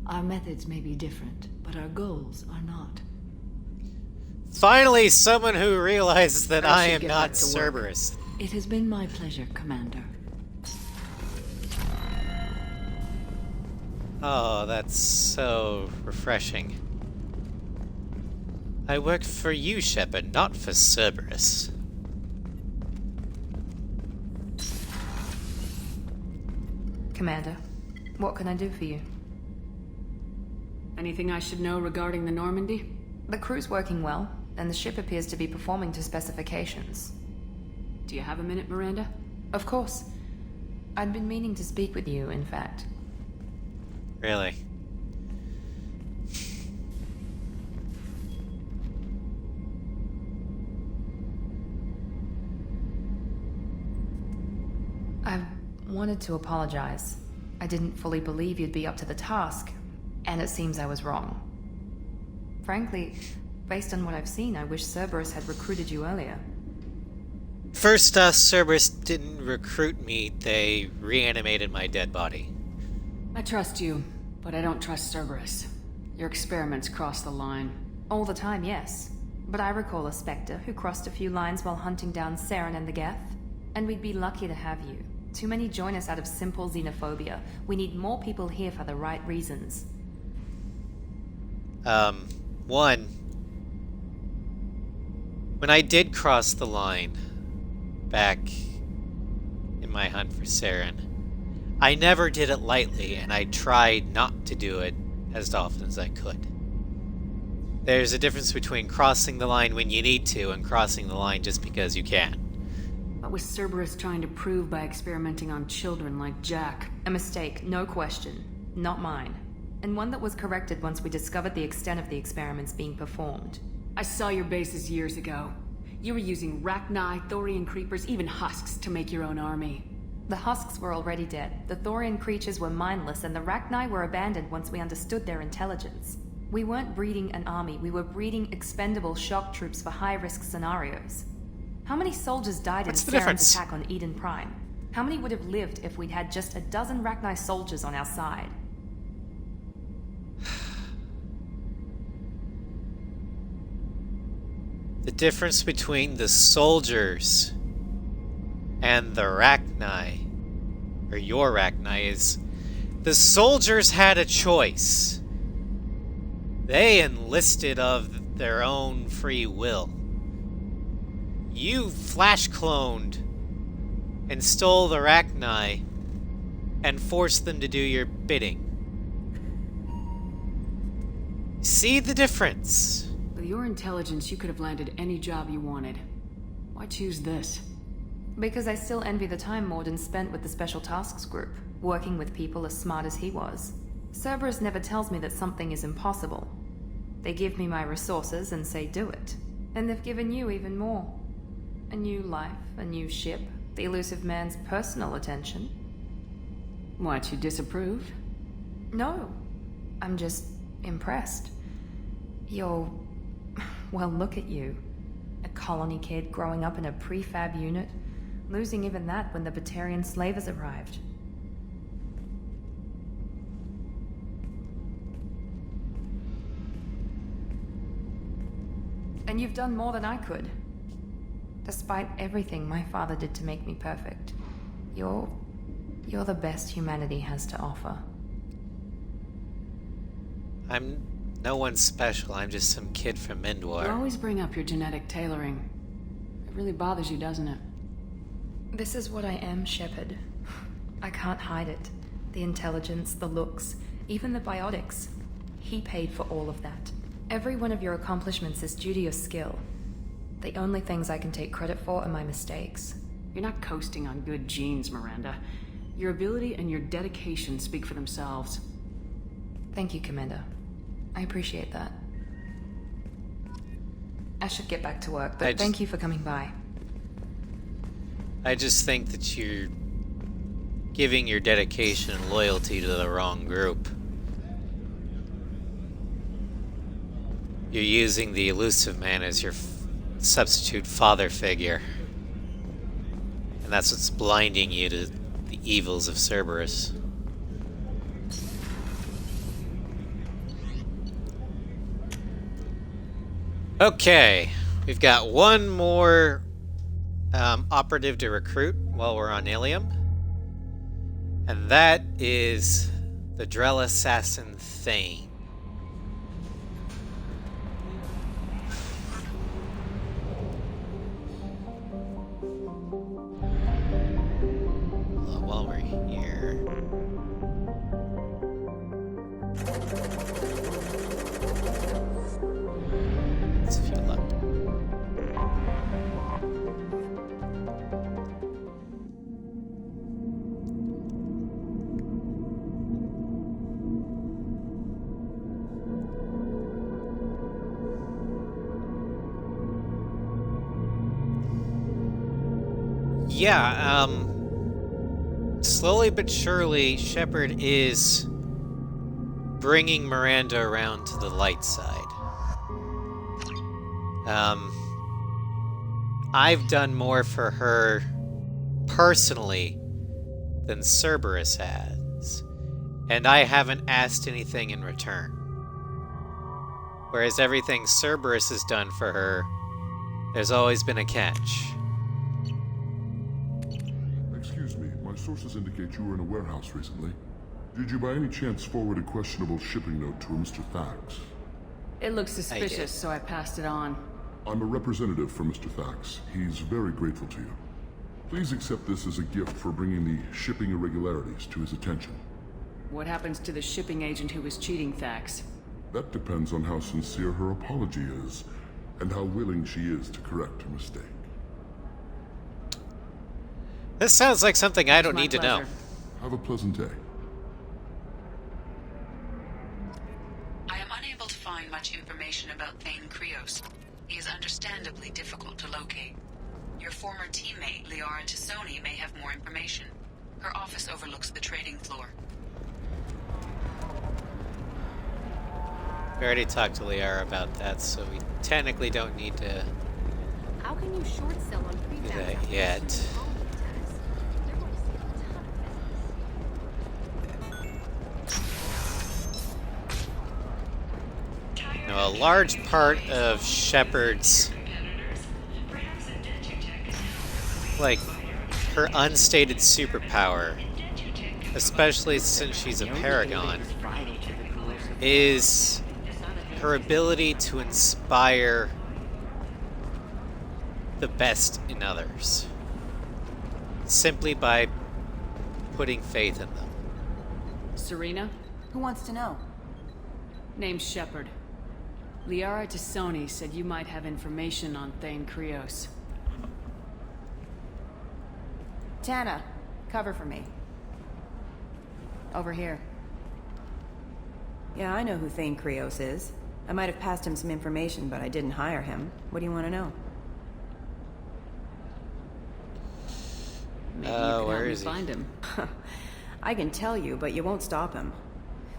Our methods may be different, but our goals are not. Finally, someone who realizes that I am not Cerberus. It has been my pleasure, Commander. Oh, that's so refreshing. I work for you, Shepard, not for Cerberus. Commander, what can I do for you? Anything I should know regarding the Normandy? The crew's working well, and the ship appears to be performing to specifications. Do you have a minute, Miranda? Of course. I'd been meaning to speak with you, in fact. Really? wanted to apologize. I didn't fully believe you'd be up to the task, and it seems I was wrong. Frankly, based on what I've seen, I wish Cerberus had recruited you earlier. First, Cerberus didn't recruit me, they reanimated my dead body. I trust you, but I don't trust Cerberus. Your experiments cross the line. All the time, yes. But I recall a Spectre who crossed a few lines while hunting down Saren and the Geth. And we'd be lucky to have you. Too many join us out of simple xenophobia. We need more people here for the right reasons. One, when I did cross the line back in my hunt for Saren, I never did it lightly, and I tried not to do it as often as I could. There's a difference between crossing the line when you need to and crossing the line just because you can. What was Cerberus trying to prove by experimenting on children like Jack? A mistake, no question. Not mine. And one that was corrected once we discovered the extent of the experiments being performed. I saw your bases years ago. You were using Rachni, Thorian creepers, even husks to make your own army. The husks were already dead, the Thorian creatures were mindless, and the Rachni were abandoned once we understood their intelligence. We weren't breeding an army, we were breeding expendable shock troops for high-risk scenarios. How many soldiers died in Saren's attack on Eden Prime? How many would have lived if we'd had just a dozen Rachni soldiers on our side? The difference between the soldiers and the Rachni, or your Rachni, is the soldiers had a choice. They enlisted of their own free will. You flash-cloned and stole the Rachni and forced them to do your bidding. See the difference? With your intelligence, you could have landed any job you wanted. Why choose this? Because I still envy the time Morden spent with the Special Tasks Group, working with people as smart as he was. Cerberus never tells me that something is impossible. They give me my resources and say do it. And they've given you even more. A new life, a new ship, the elusive man's personal attention. What, you disapprove? No. I'm just impressed. You're... well, look at you. A colony kid growing up in a prefab unit, losing even that when the Batarian slavers arrived. And you've done more than I could. Despite everything my father did to make me perfect, you're the best humanity has to offer. I'm no one special, I'm just some kid from Mindwar. You always bring up your genetic tailoring. It really bothers you, doesn't it? This is what I am, Shepard. I can't hide it. The intelligence, the looks, even the biotics. He paid for all of that. Every one of your accomplishments is due to your skill. The only things I can take credit for are my mistakes. You're not coasting on good genes, Miranda. Your ability and your dedication speak for themselves. Thank you, Commander. I appreciate that. I should get back to work, but thank you for coming by. I just think that you're giving your dedication and loyalty to the wrong group. You're using the elusive man as your substitute father figure. And that's what's blinding you to the evils of Cerberus. Okay, we've got one more operative to recruit while we're on Ilium. And that is the Drell assassin Thane. While we're here... let's fuel up. Yeah, slowly but surely, Shepard is bringing Miranda around to the light side. I've done more for her personally than Cerberus has, and I haven't asked anything in return. Whereas everything Cerberus has done for her, there's always been a catch. Excuse me, my sources indicate you were in a warehouse recently. Did you by any chance forward a questionable shipping note to a Mr. Thax? It looks suspicious, so I passed it on. I'm a representative for Mr. Thax. He's very grateful to you. Please accept this as a gift for bringing the shipping irregularities to his attention. What happens to the shipping agent who was cheating Thax? That depends on how sincere her apology is, and how willing she is to correct her mistake. This sounds like something I don't need to know. Have a pleasant day. I am unable to find much information about Thane Krios. He is understandably difficult to locate. Your former teammate, Liara Tassoni, may have more information. Her office overlooks the trading floor. We already talked to Liara about that, so we technically don't need to How can you short sell on do prefab? that yet. Now, a large part of Shepard's, like, her unstated superpower, especially since she's a paragon, is her ability to inspire the best in others, simply by putting faith in them. Serena? Who wants to know? Name's Shepard. Liara Tassoni said you might have information on Thane Krios. Tana, cover for me. Over here. Yeah, I know who Thane Krios is. I might have passed him some information, but I didn't hire him. What do you want to know? Maybe you can help where me is he? find him. I can tell you, but you won't stop him.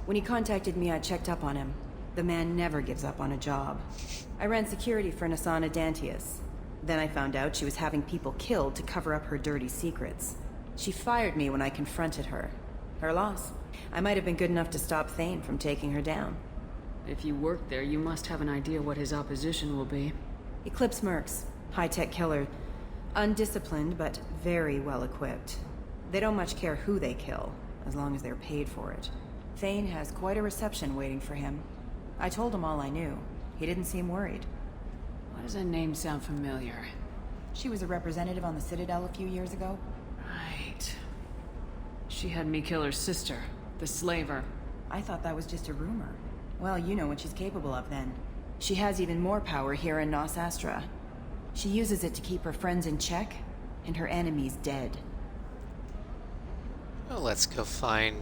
When he contacted me, I checked up on him. The man never gives up on a job. I ran security for Nasana Dantius. Then I found out she was having people killed to cover up her dirty secrets. She fired me when I confronted her. Her loss. I might have been good enough to stop Thane from taking her down. If you work there, you must have an idea what his opposition will be. Eclipse mercs. High-tech killer. Undisciplined, but very well equipped. They don't much care who they kill, as long as they're paid for it. Thane has quite a reception waiting for him. I told him all I knew. He didn't seem worried. Why does that name sound familiar? She was a representative on the Citadel a few years ago. Right. She had me kill her sister, the slaver. I thought that was just a rumor. Well, you know what she's capable of then. She has even more power here in Nos Astra. She uses it to keep her friends in check, and her enemies dead. Well, let's go find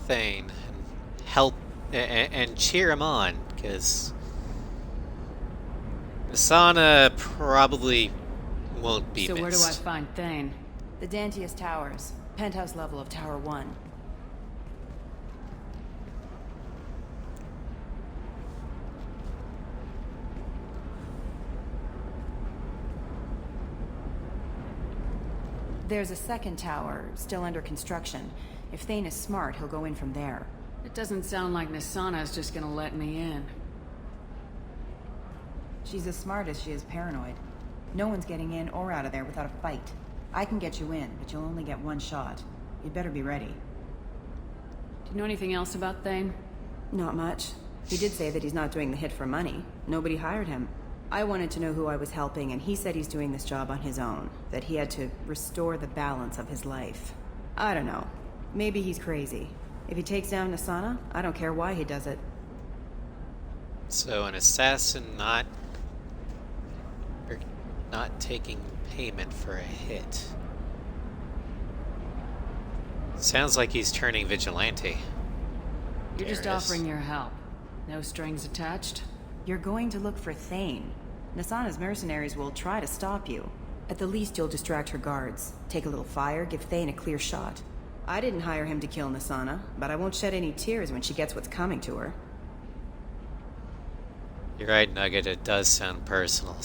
Thane and help and cheer him on, because Nasana probably won't be So missed. where do I find Thane? The Dantius Towers. Penthouse level of Tower 1. There's a second tower, still under construction. If Thane is smart, he'll go in from there. It doesn't sound like Nasana's just gonna let me in. She's as smart as she is paranoid. No one's getting in or out of there without a fight. I can get you in, but you'll only get one shot. You'd better be ready. Do you know anything else about Thane? Not much. He did say that he's not doing the hit for money. Nobody hired him. I wanted to know who I was helping, and he said he's doing this job on his own. That he had to restore the balance of his life. I don't know. Maybe he's crazy. If he takes down Nasana, I don't care why he does it. So an assassin not taking payment for a hit. Sounds like he's turning vigilante. You're just There it is. offering your help. No strings attached? You're going to look for Thane. Nasana's mercenaries will try to stop you. At the least, you'll distract her guards. Take a little fire, give Thane a clear shot. I didn't hire him to kill Nasana, but I won't shed any tears when she gets what's coming to her. You're right, Nugget, it does sound personal.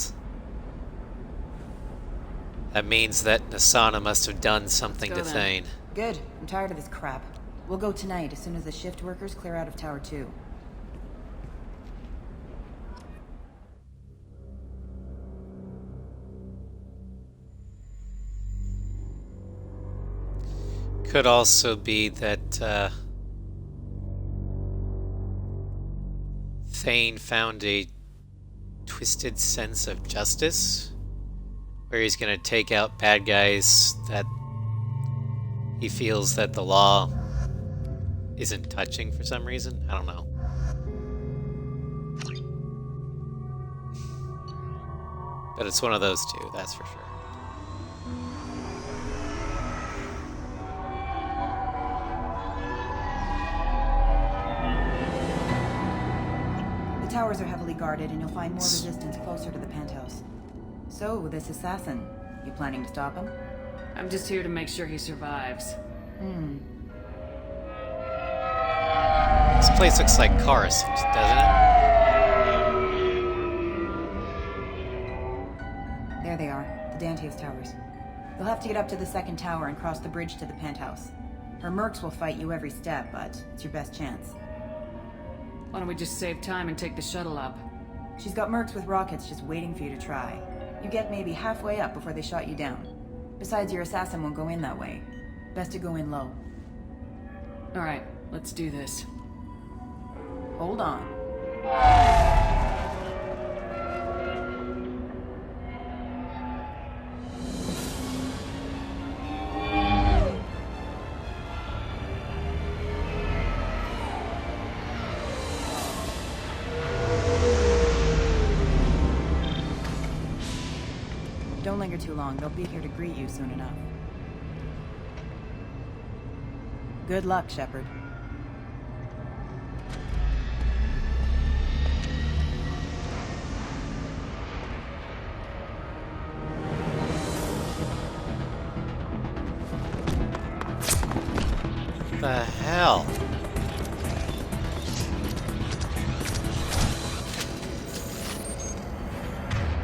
That means that Nasana must have done something to Thane. Good. I'm tired of this crap. We'll go tonight as soon as the shift workers clear out of Tower 2. Could also be that Thane found a twisted sense of justice, where he's gonna take out bad guys that he feels that the law isn't touching for some reason. I don't know. But it's one of those two, that's for sure. The towers are heavily guarded, and you'll find more resistance closer to the penthouse. So, this assassin, you planning to stop him? I'm just here to make sure he survives. This place looks like Coruscant, doesn't it? There they are, the Dantius towers. You'll have to get up to the second tower and cross the bridge to the penthouse. Her mercs will fight you every step, but it's your best chance. Why don't we just save time and take the shuttle up? She's got mercs with rockets just waiting for you to try. You get maybe halfway up before they shot you down. Besides, your assassin won't go in that way. Best to go in low. Alright, let's do this. Hold on. Don't linger too long. They'll be here to greet you soon enough. Good luck, Shepard. What the hell?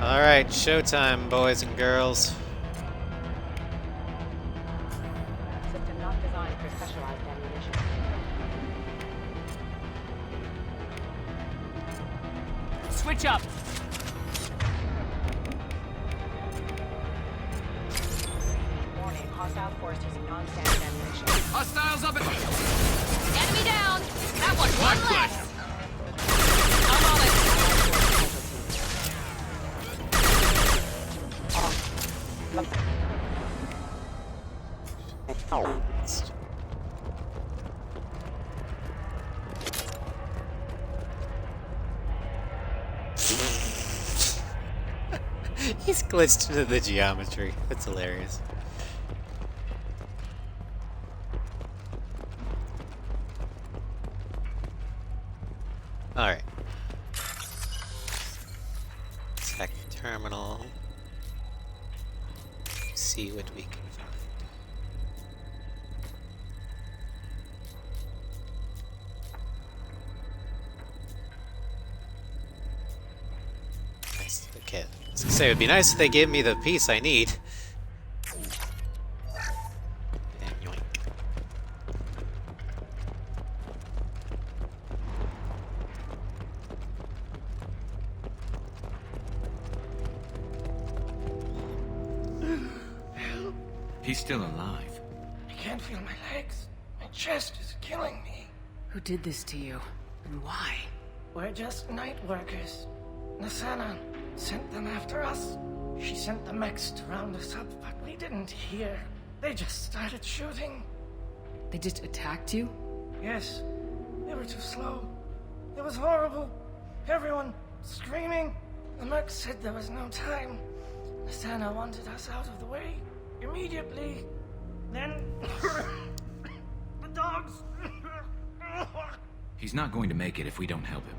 Alright, showtime, boys and girls. System not designed for specialized ammunition. Switch up! Warning, hostile force using non-standard ammunition. Hostiles up at... Enemy down! That one less! I'm on it! He's glitched into the geometry. That's hilarious. Alright. Tech terminal. See what we can find. Nice. Okay. I was gonna say it would be nice if they gave me the piece I need. And yoink. He's still alive. I can't feel my legs. My chest is killing me. Who did this to you? And why? We're just night workers. Nasana sent them after us. She sent the mechs to round us up, but we didn't hear. They just started shooting. They just attacked you? Yes. They were too slow. It was horrible. Everyone screaming. The mechs said there was no time. Nasana wanted us out of the way. Immediately. Then... the dogs... He's not going to make it if we don't help him.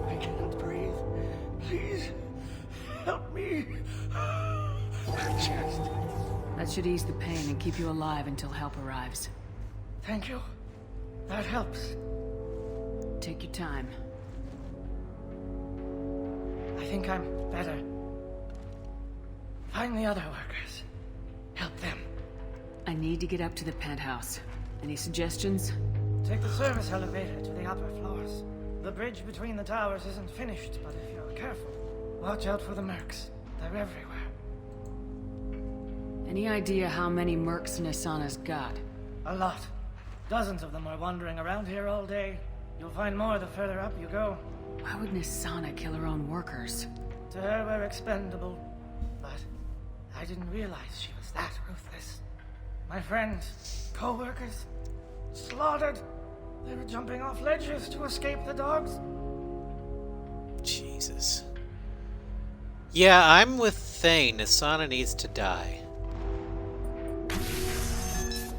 I can't breathe. Please, help me. My chest. That should ease the pain and keep you alive until help arrives. Thank you. That helps. Take your time. I think I'm better. Find the other workers. Help them. I need to get up to the penthouse. Any suggestions? Take the service elevator to the upper floors. The bridge between the towers isn't finished, but if you're careful, watch out for the mercs. They're everywhere. Any idea how many mercs Nisana's got? A lot. Dozens of them are wandering around here all day. You'll find more the further up you go. Why would Nisana kill her own workers? To her, we're expendable. But I didn't realize she was that ruthless. My friends, co-workers, slaughtered. They were jumping off ledges to escape the dogs. Jesus. Yeah, I'm with Thane. Nisana needs to die.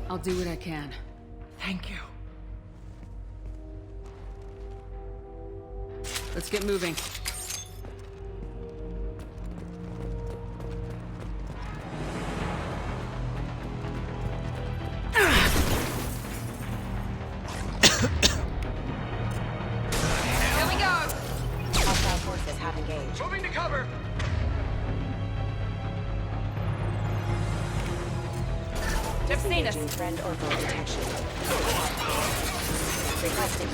I'll do what I can. Thank you. Let's get moving. Here we go! Hostile forces have engaged. Moving to cover! Disengaging friend or foe detection. Requesting.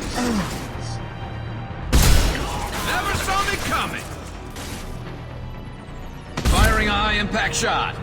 Never saw me coming! Firing a high-impact shot.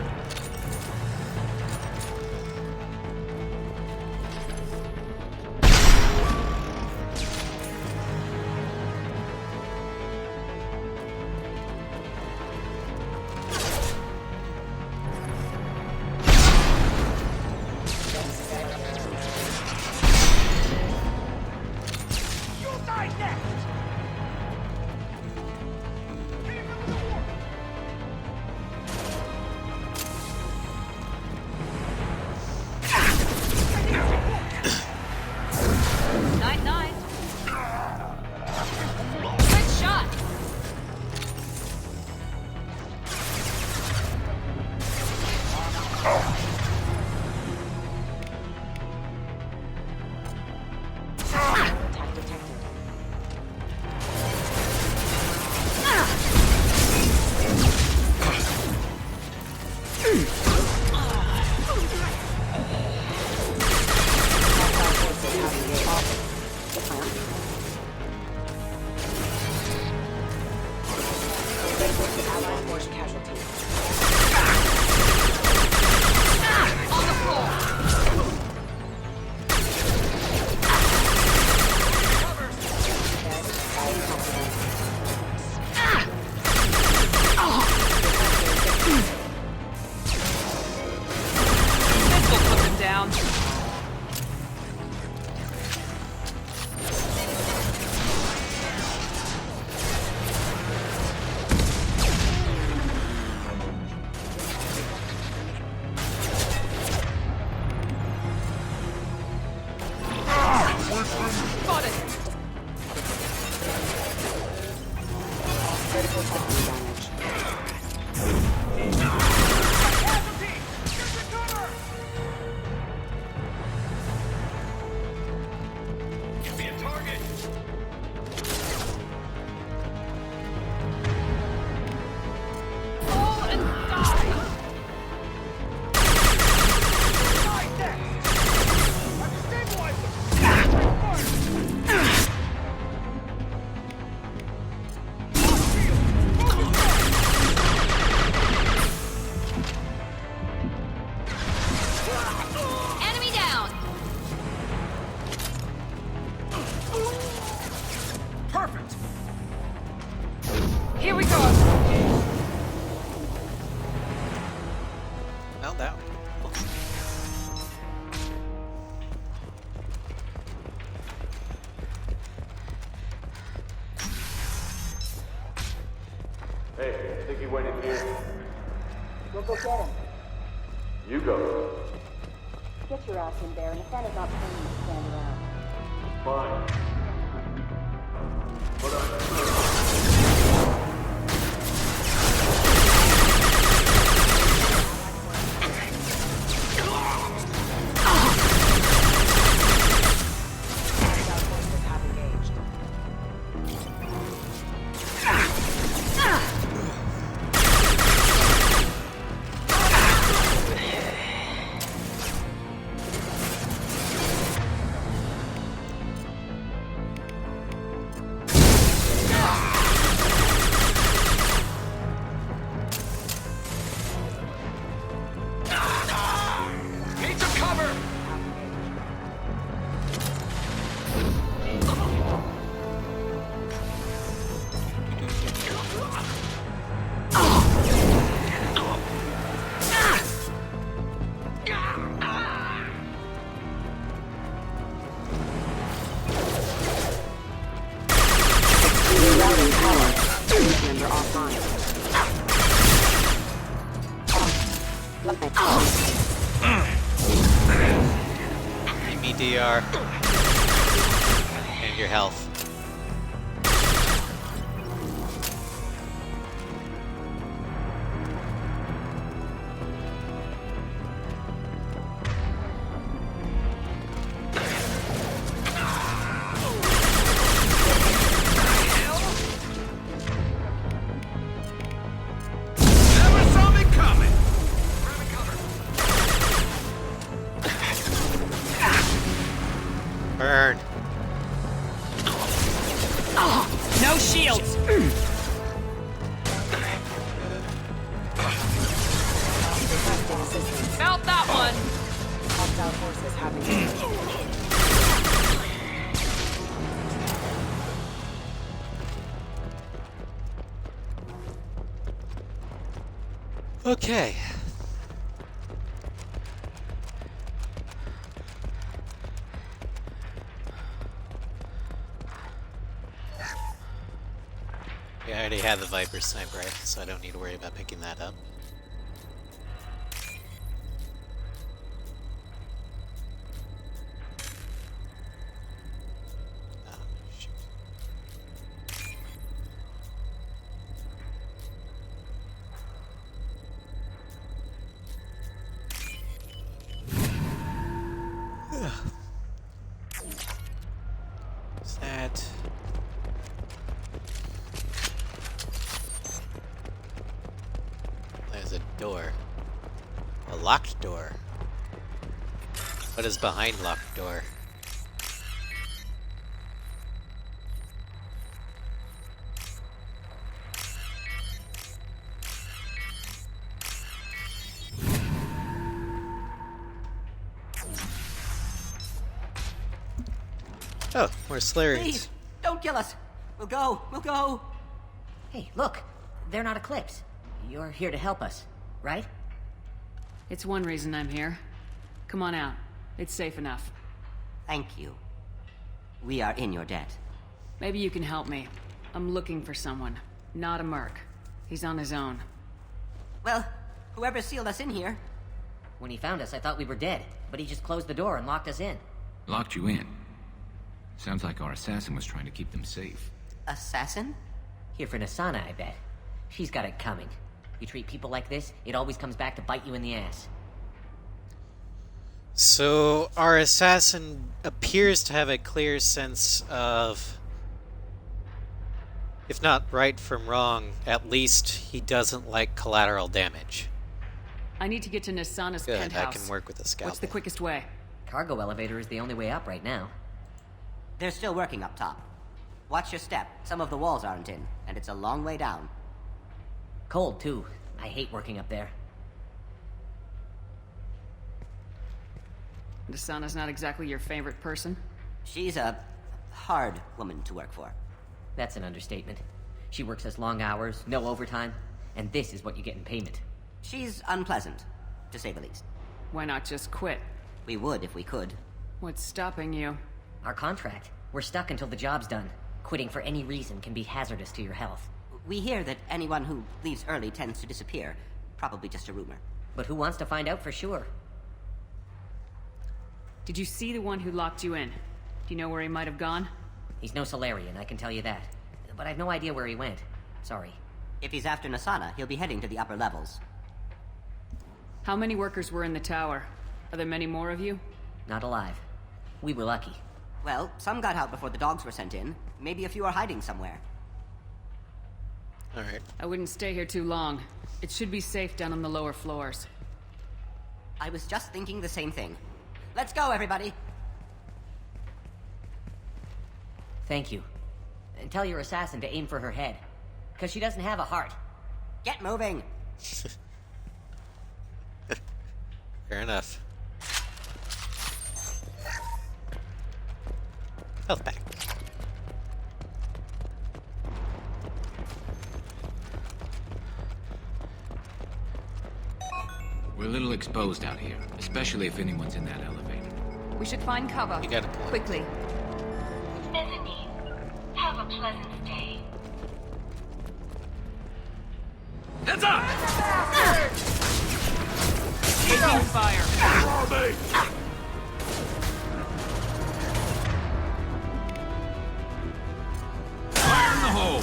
We'll go get him. You go. Get your ass in there, and if that is not paying you to stand around. Fine. But DR and your health. Never saw me coming! Burn. No shields! Felt that one! Hostile forces have engaged. Okay. Yeah, I already had the Viper sniper rifle, so I don't need to worry about picking that up. Oh, shoot. What's that? There's a door. A locked door. What is behind locked door? Oh, more Slayers. Please, don't kill us. We'll go. We'll go. Hey, look. They're not Eclipse. You're here to help us, right? It's one reason I'm here. Come on out. It's safe enough. Thank you. We are in your debt. Maybe you can help me. I'm looking for someone. Not a merc. He's on his own. Well, whoever sealed us in here. When he found us, I thought we were dead, but he just closed the door and locked us in. Locked you in. Sounds like our assassin was trying to keep them safe. Assassin? Here for Nasana, I bet. She's got it coming. You treat people like this, it always comes back to bite you in the ass. So, our assassin appears to have a clear sense of, if not right from wrong, at least he doesn't like collateral damage. I need to get to Nasana's Good, penthouse. I can work with the scalpel. What's the quickest way? Cargo elevator is the only way up right now. They're still working up top. Watch your step. Some of the walls aren't in, and it's a long way down. Cold, too. I hate working up there. Nasana's not exactly your favorite person? She's a hard woman to work for. That's an understatement. She works us long hours, no overtime, and this is what you get in payment. She's unpleasant, to say the least. Why not just quit? We would if we could. What's stopping you? Our contract. We're stuck until the job's done. Quitting for any reason can be hazardous to your health. We hear that anyone who leaves early tends to disappear. Probably just a rumor. But who wants to find out for sure? Did you see the one who locked you in? Do you know where he might have gone? He's no Solarian, I can tell you that. But I've no idea where he went. Sorry. If he's after Nasana, he'll be heading to the upper levels. How many workers were in the tower? Are there many more of you? Not alive. We were lucky. Well, some got out before the dogs were sent in. Maybe a few are hiding somewhere. Alright. I wouldn't stay here too long. It should be safe down on the lower floors. I was just thinking the same thing. Let's go, everybody! Thank you. And tell your assassin to aim for her head. Because she doesn't have a heart. Get moving! Fair enough. Health back. We're a little exposed out here, especially if anyone's in that elevator. We should find cover. You got a point. Quickly. Bethany, have a pleasant day. Heads up! Taking fire. Where are they? hole!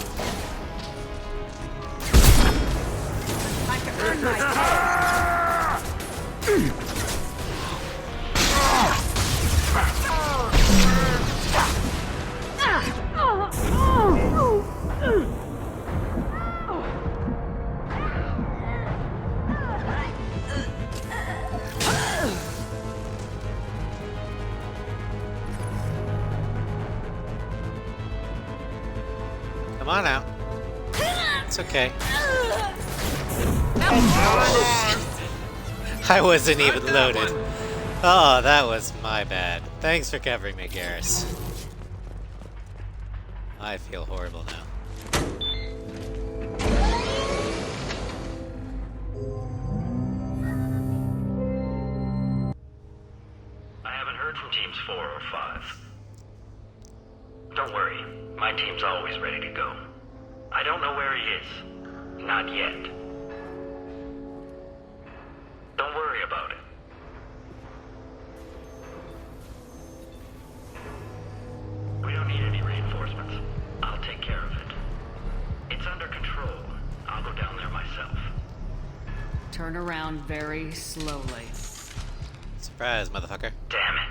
Time to earn my pay. Come on out. It's okay. I wasn't even loaded. Oh, that was my bad. Thanks for covering me, Garrus. I feel horrible now. I haven't heard from teams 4 or 5. Don't worry, my team's always ready to go. I don't know where he is. Not yet. Don't worry about it. We don't need any reinforcements. I'll take care of it. It's under control. I'll go down there myself. Turn around very slowly. Surprise, motherfucker. Damn it.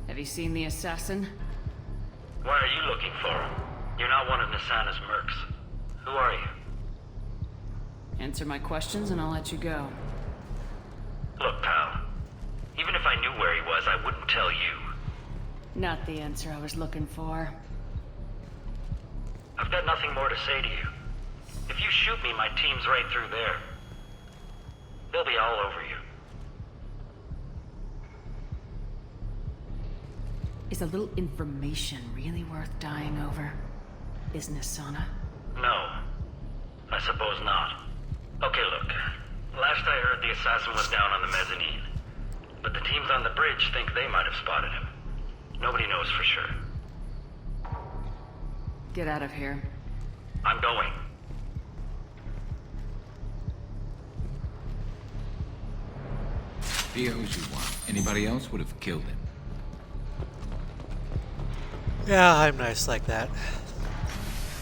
Have you seen the assassin? Why are you looking for him? You're not one of Nisana's mercs. Who are you? Answer my questions and I'll let you go. Look, pal. Even if I knew where he was, I wouldn't tell you. Not the answer I was looking for. I've got nothing more to say to you. If you shoot me, my team's right through there. They'll be all over you. Is a little information really worth dying over? Is Nisana? No. I suppose not. Okay, look. Last I heard, the assassin was down on the mezzanine. But the teams on the bridge think they might have spotted him. Nobody knows for sure. Get out of here. I'm going. He owes you one. Anybody else would have killed him. Yeah, I'm nice like that.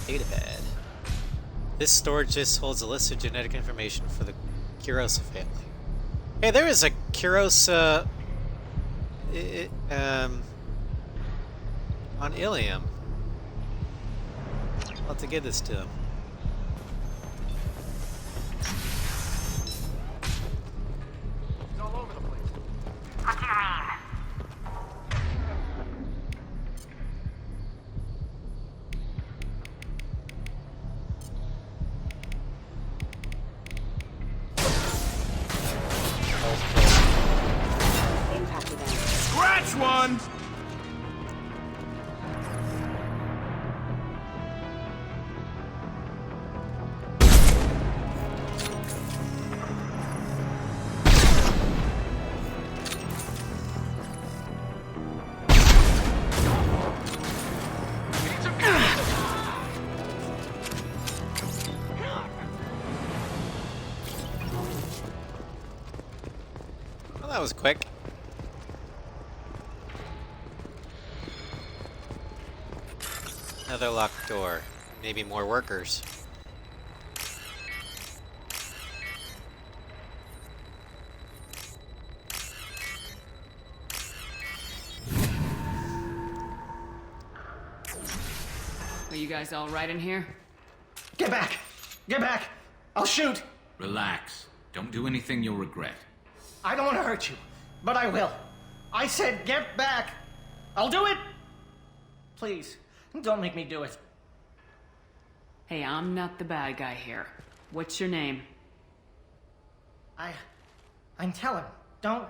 Datapad. This storage just holds a list of genetic information for the Kurosa family. Hey, there is a Kurosa on Ilium. I'll have to give this to him. It's all over the place. What do you mean? Scratch one! Well, that was quick. Another locked door. Maybe more workers. Are you guys all right in here? Get back! Get back! I'll shoot! Relax. Don't do anything you'll regret. I don't want to hurt you, but I will. I said get back! I'll do it! Please, don't make me do it. Hey, I'm not the bad guy here. What's your name? I'm Talon. Don't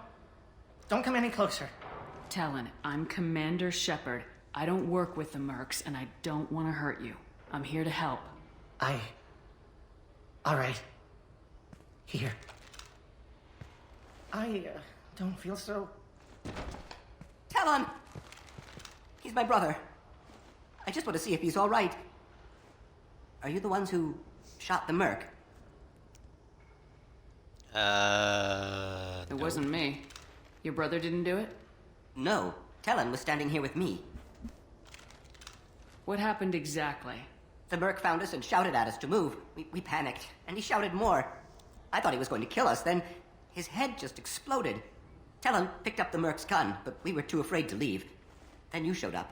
come any closer. Talon, I'm Commander Shepard. I don't work with the mercs, and I don't want to hurt you. I'm here to help. All right. Here. I don't feel so... Talon! He's my brother. I just want to see if he's all right. Are you the ones who shot the merc? It wasn't me. Your brother didn't do it? No. Talon was standing here with me. What happened exactly? The merc found us and shouted at us to move. We panicked, and he shouted more. I thought he was going to kill us, then his head just exploded. Talon picked up the merc's gun, but we were too afraid to leave. Then you showed up.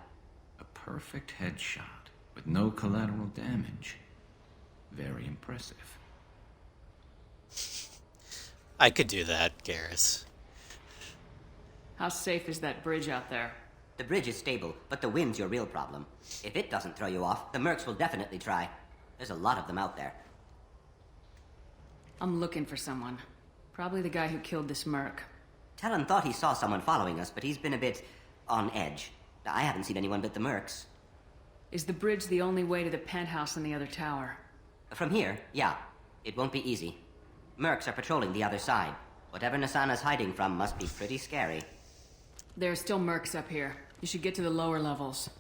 A perfect headshot with no collateral damage. Very impressive. I could do that, Garrus. How safe is that bridge out there? The bridge is stable, but the wind's your real problem. If it doesn't throw you off, the mercs will definitely try. There's a lot of them out there. I'm looking for someone. Probably the guy who killed this merc. Talon thought he saw someone following us, but he's been a bit on edge. I haven't seen anyone but the mercs. Is the bridge the only way to the penthouse in the other tower? From here, yeah. It won't be easy. Mercs are patrolling the other side. Whatever Nasana's hiding from must be pretty scary. There are still mercs up here. You should get to the lower levels.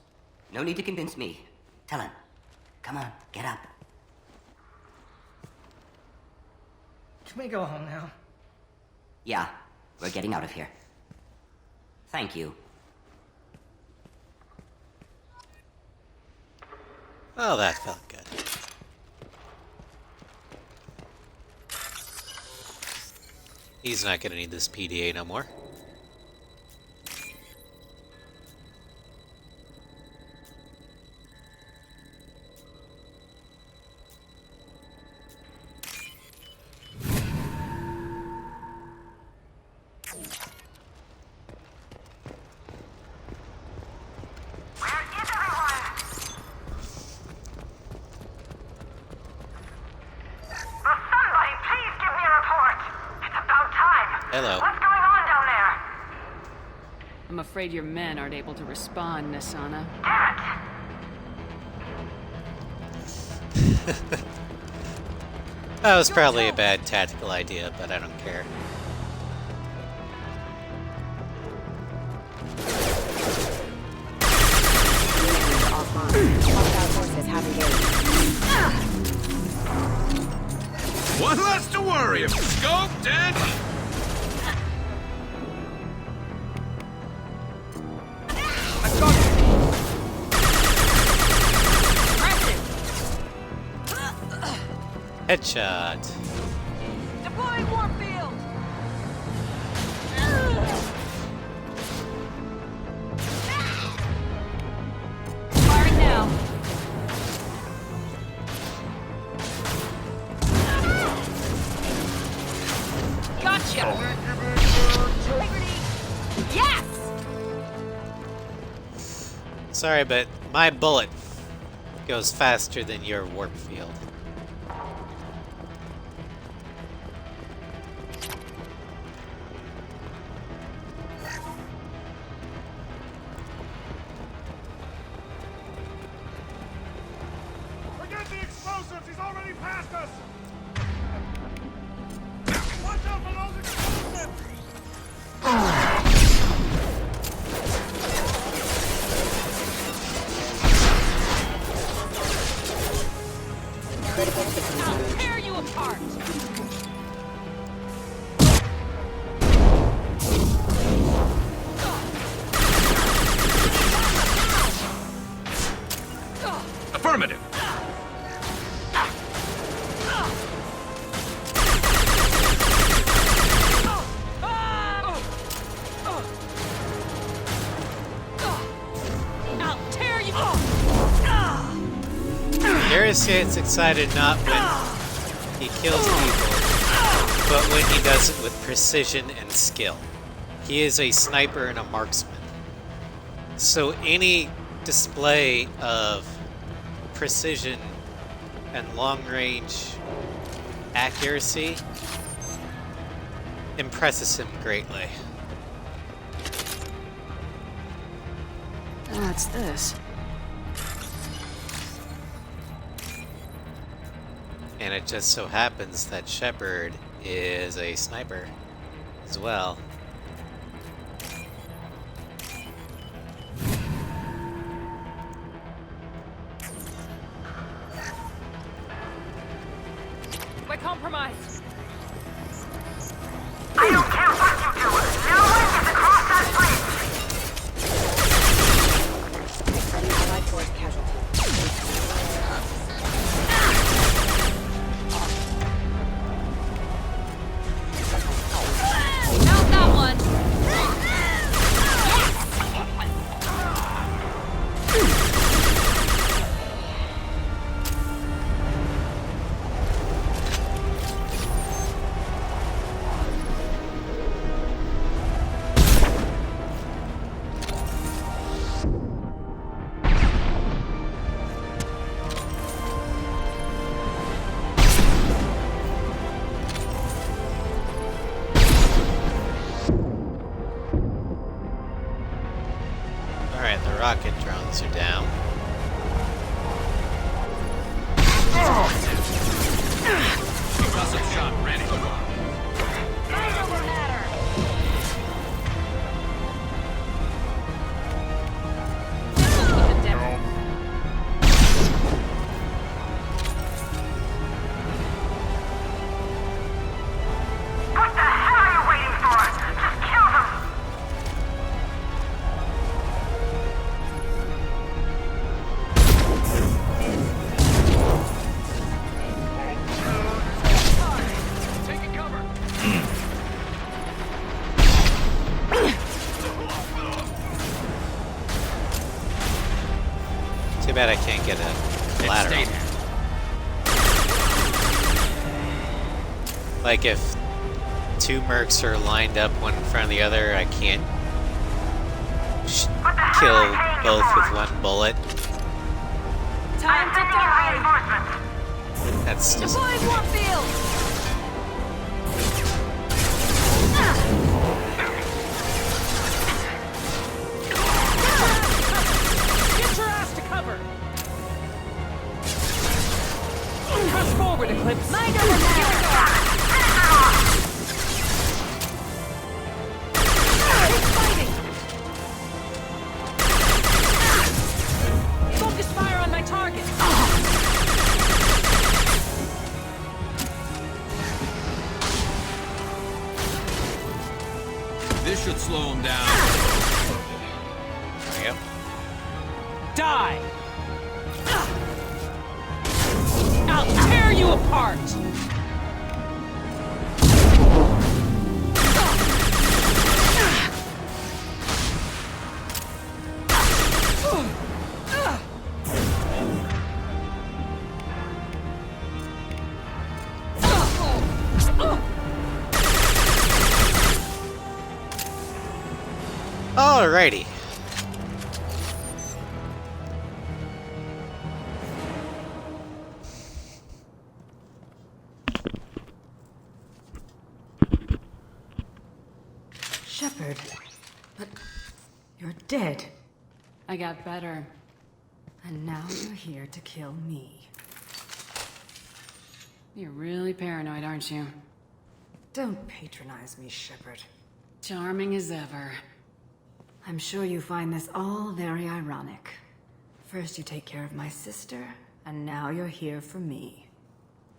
No need to convince me. Talon, come on, get up. Can we go home now? Yeah, we're getting out of here. Thank you. Oh, that felt good. He's not gonna need this PDA no more. Hello. What's going on down there? I'm afraid your men aren't able to respond, Nasana. Damn it! That was probably a bad tactical idea, but I don't care. One less to worry about. Scoped and... Headshot. Deploying Warfield! Firing now. Gotcha! Yes! Sorry, but my bullet goes faster than your warp field. Forget the explosives! He's already passed us! Watch out for those explosives! I'll tear you apart! Affirmative! I'll tear you Garrus gets excited not when he kills people, but when he does it with precision and skill. He is a sniper and a marksman. So any display of precision and long-range accuracy impresses him greatly. What's this? And it just so happens that Shepard is a sniper as well. We're compromised. I don't care what you do! No one gets across that bridge! Allied force casualty. Shields are down. Custom shot ready. What the hell are you waiting for? Just kill them! Taking cover. Too bad I can't get a ladder. Stay there. Like if two mercs are lined up one in front of the other, I can't kill both with one bullet. Time to die! That's just Deploying Warfield! Get your ass to cover! Press forward, Eclipse! Mind over there! Keep fighting! Focus fire on my target! This should slow him down. Yep. Die! I'll tear you apart! Alrighty. Shepard. But you're dead. I got better. And now you're here to kill me. You're really paranoid, aren't you? Don't patronize me, Shepard. Charming as ever. I'm sure you find this all very ironic. First you take care of my sister, and now you're here for me.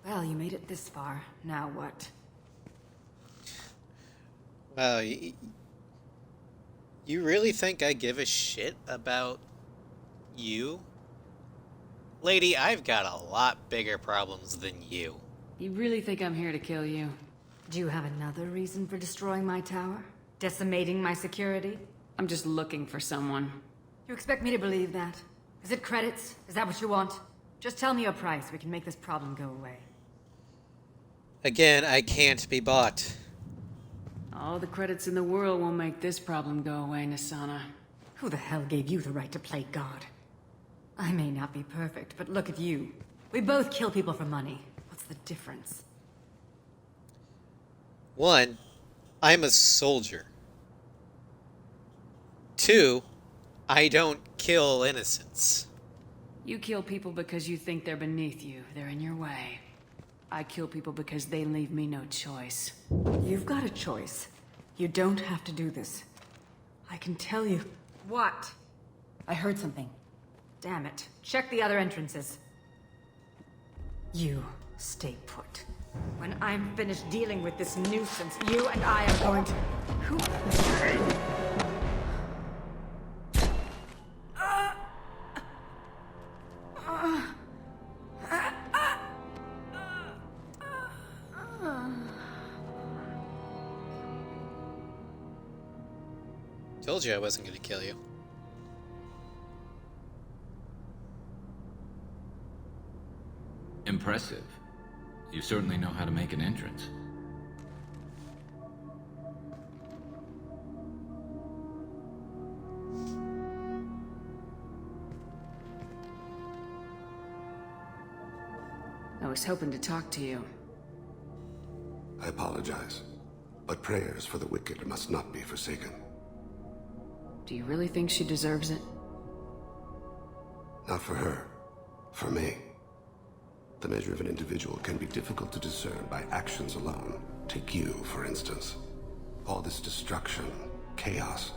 Well, you made it this far. Now what? Wow, you really think I give a shit about you? Lady, I've got a lot bigger problems than you. You really think I'm here to kill you? Do you have another reason for destroying my tower? Decimating my security? I'm just looking for someone. You expect me to believe that? Is it credits? Is that what you want? Just tell me your price. We can make this problem go away. Again, I can't be bought. All the credits in the world won't make this problem go away, Nasana. Who the hell gave you the right to play God? I may not be perfect, but look at you. We both kill people for money. What's the difference? One, I'm a soldier. Two, I don't kill innocents. You kill people because you think they're beneath you. They're in your way. I kill people because they leave me no choice. You've got a choice. You don't have to do this. I can tell you. What? I heard something. Damn it. Check the other entrances. You stay put. When I'm finished dealing with this nuisance, you and I are going to... Who? Told you I wasn't going to kill you. Impressive. You certainly know how to make an entrance. I was hoping to talk to you. I apologize, but prayers for the wicked must not be forsaken. Do you really think she deserves it? Not for her. For me. The measure of an individual can be difficult to discern by actions alone. Take you, for instance. All this destruction, chaos.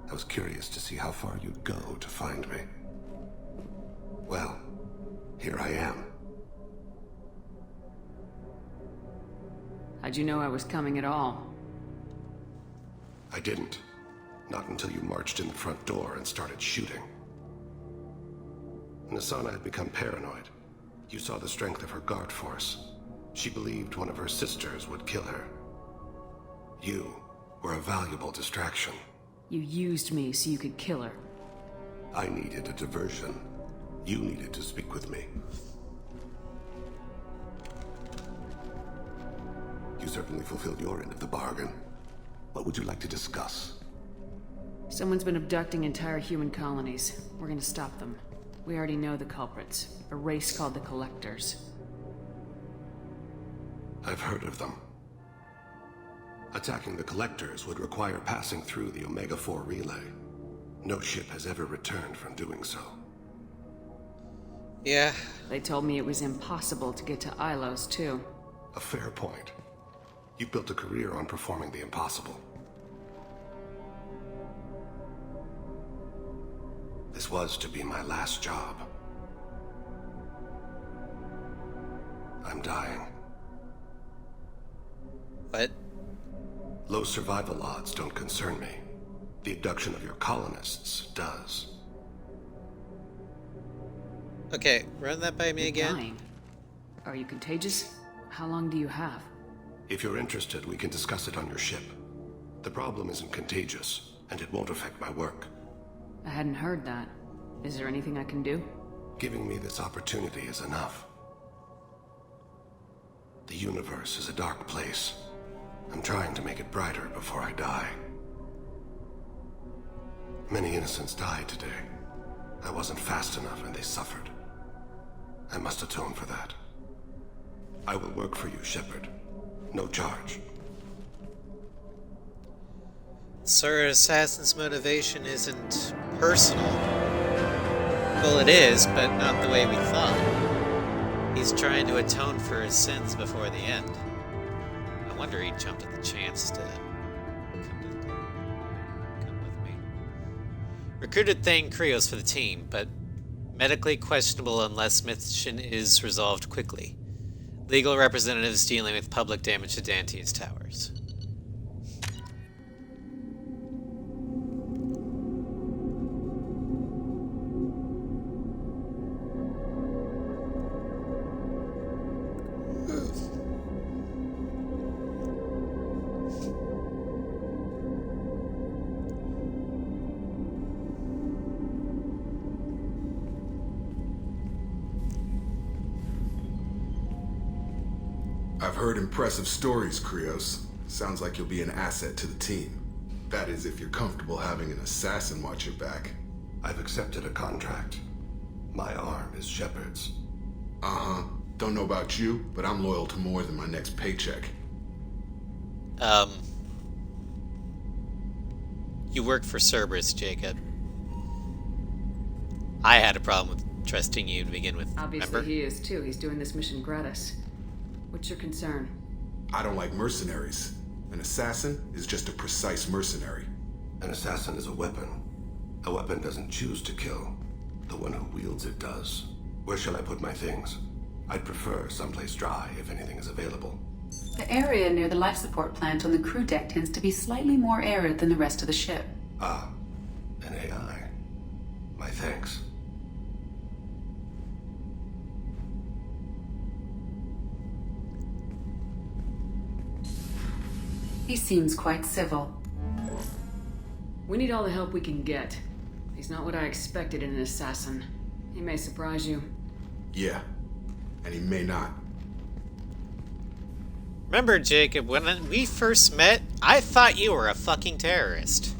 I was curious to see how far you'd go to find me. Well, here I am. How'd you know I was coming at all? I didn't. Not until you marched in the front door and started shooting. Nasana had become paranoid. You saw the strength of her guard force. She believed one of her sisters would kill her. You were a valuable distraction. You used me so you could kill her. I needed a diversion. You needed to speak with me. You certainly fulfilled your end of the bargain. What would you like to discuss? Someone's been abducting entire human colonies. We're gonna stop them. We already know the culprits. A race called the Collectors. I've heard of them. Attacking the Collectors would require passing through the Omega-4 relay. No ship has ever returned from doing so. Yeah. They told me it was impossible to get to Ilos, too. A fair point. You've built a career on performing the impossible. This was to be my last job. I'm dying. What? Low survival odds don't concern me. The abduction of your colonists does. Okay, run that by me again. Dying. Are you contagious? How long do you have? If you're interested, we can discuss it on your ship. The problem isn't contagious, and it won't affect my work. I hadn't heard that. Is there anything I can do? Giving me this opportunity is enough. The universe is a dark place. I'm trying to make it brighter before I die. Many innocents died today. I wasn't fast enough and they suffered. I must atone for that. I will work for you, Shepard. No charge. Sir, Assassin's motivation isn't personal. Well, it is, but not the way we thought. He's trying to atone for his sins before the end. I wonder he jumped at the chance to come with me. Recruited Thane Krios for the team, but medically questionable unless mission is resolved quickly. Legal representatives dealing with public damage to Dante's towers. I've heard impressive stories, Krios. Sounds like you'll be an asset to the team. That is, if you're comfortable having an assassin watch your back. I've accepted a contract. My arm is Shepard's. Uh-huh. Don't know about you, but I'm loyal to more than my next paycheck. You work for Cerberus, Jacob. I had a problem with trusting you to begin with, Obviously remember? he is too. He's doing this mission gratis. What's your concern? I don't like mercenaries. An assassin is just a precise mercenary. An assassin is a weapon. A weapon doesn't choose to kill. The one who wields it does. Where shall I put my things? I'd prefer someplace dry if anything is available. The area near the life support plant on the crew deck tends to be slightly more arid than the rest of the ship. Ah, an AI. My thanks. He seems quite civil. We need all the help we can get. He's not what I expected in an assassin. He may surprise you. Yeah, and he may not. Remember, Jacob, when we first met, I thought you were a fucking terrorist.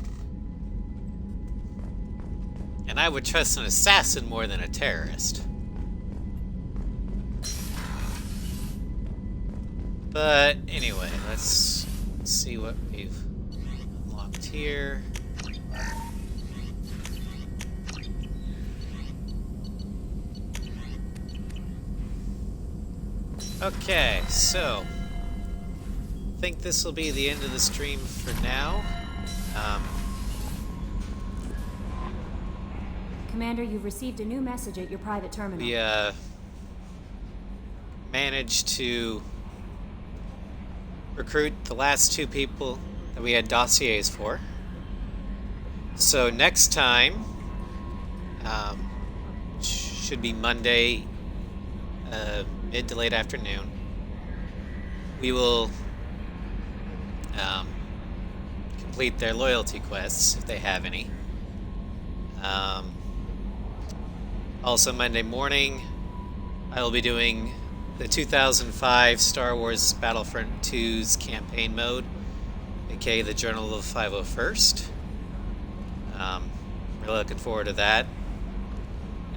And I would trust an assassin more than a terrorist. But anyway, let's see what we've unlocked here. Okay, so I think this will be the end of the stream for now. Commander, you've received a new message at your private terminal. We managed to recruit the last 2 people that we had dossiers for. So next time, should be Monday, mid to late afternoon, we will complete their loyalty quests, if they have any. Also Monday morning, I will be doing the 2005 Star Wars Battlefront 2's campaign mode, aka the Journal of 501st. Really looking forward to that.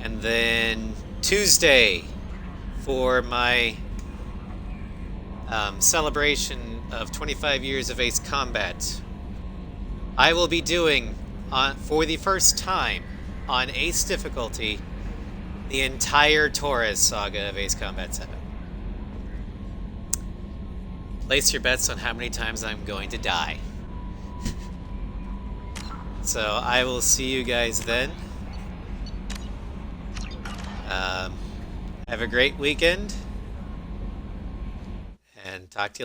And then Tuesday, for my celebration of 25 years of Ace Combat, I will be doing, for the first time, on Ace difficulty, the entire Torres saga of Ace Combat 7. Place your bets on how many times I'm going to die. So I will see you guys then. Have a great weekend, and talk to you later.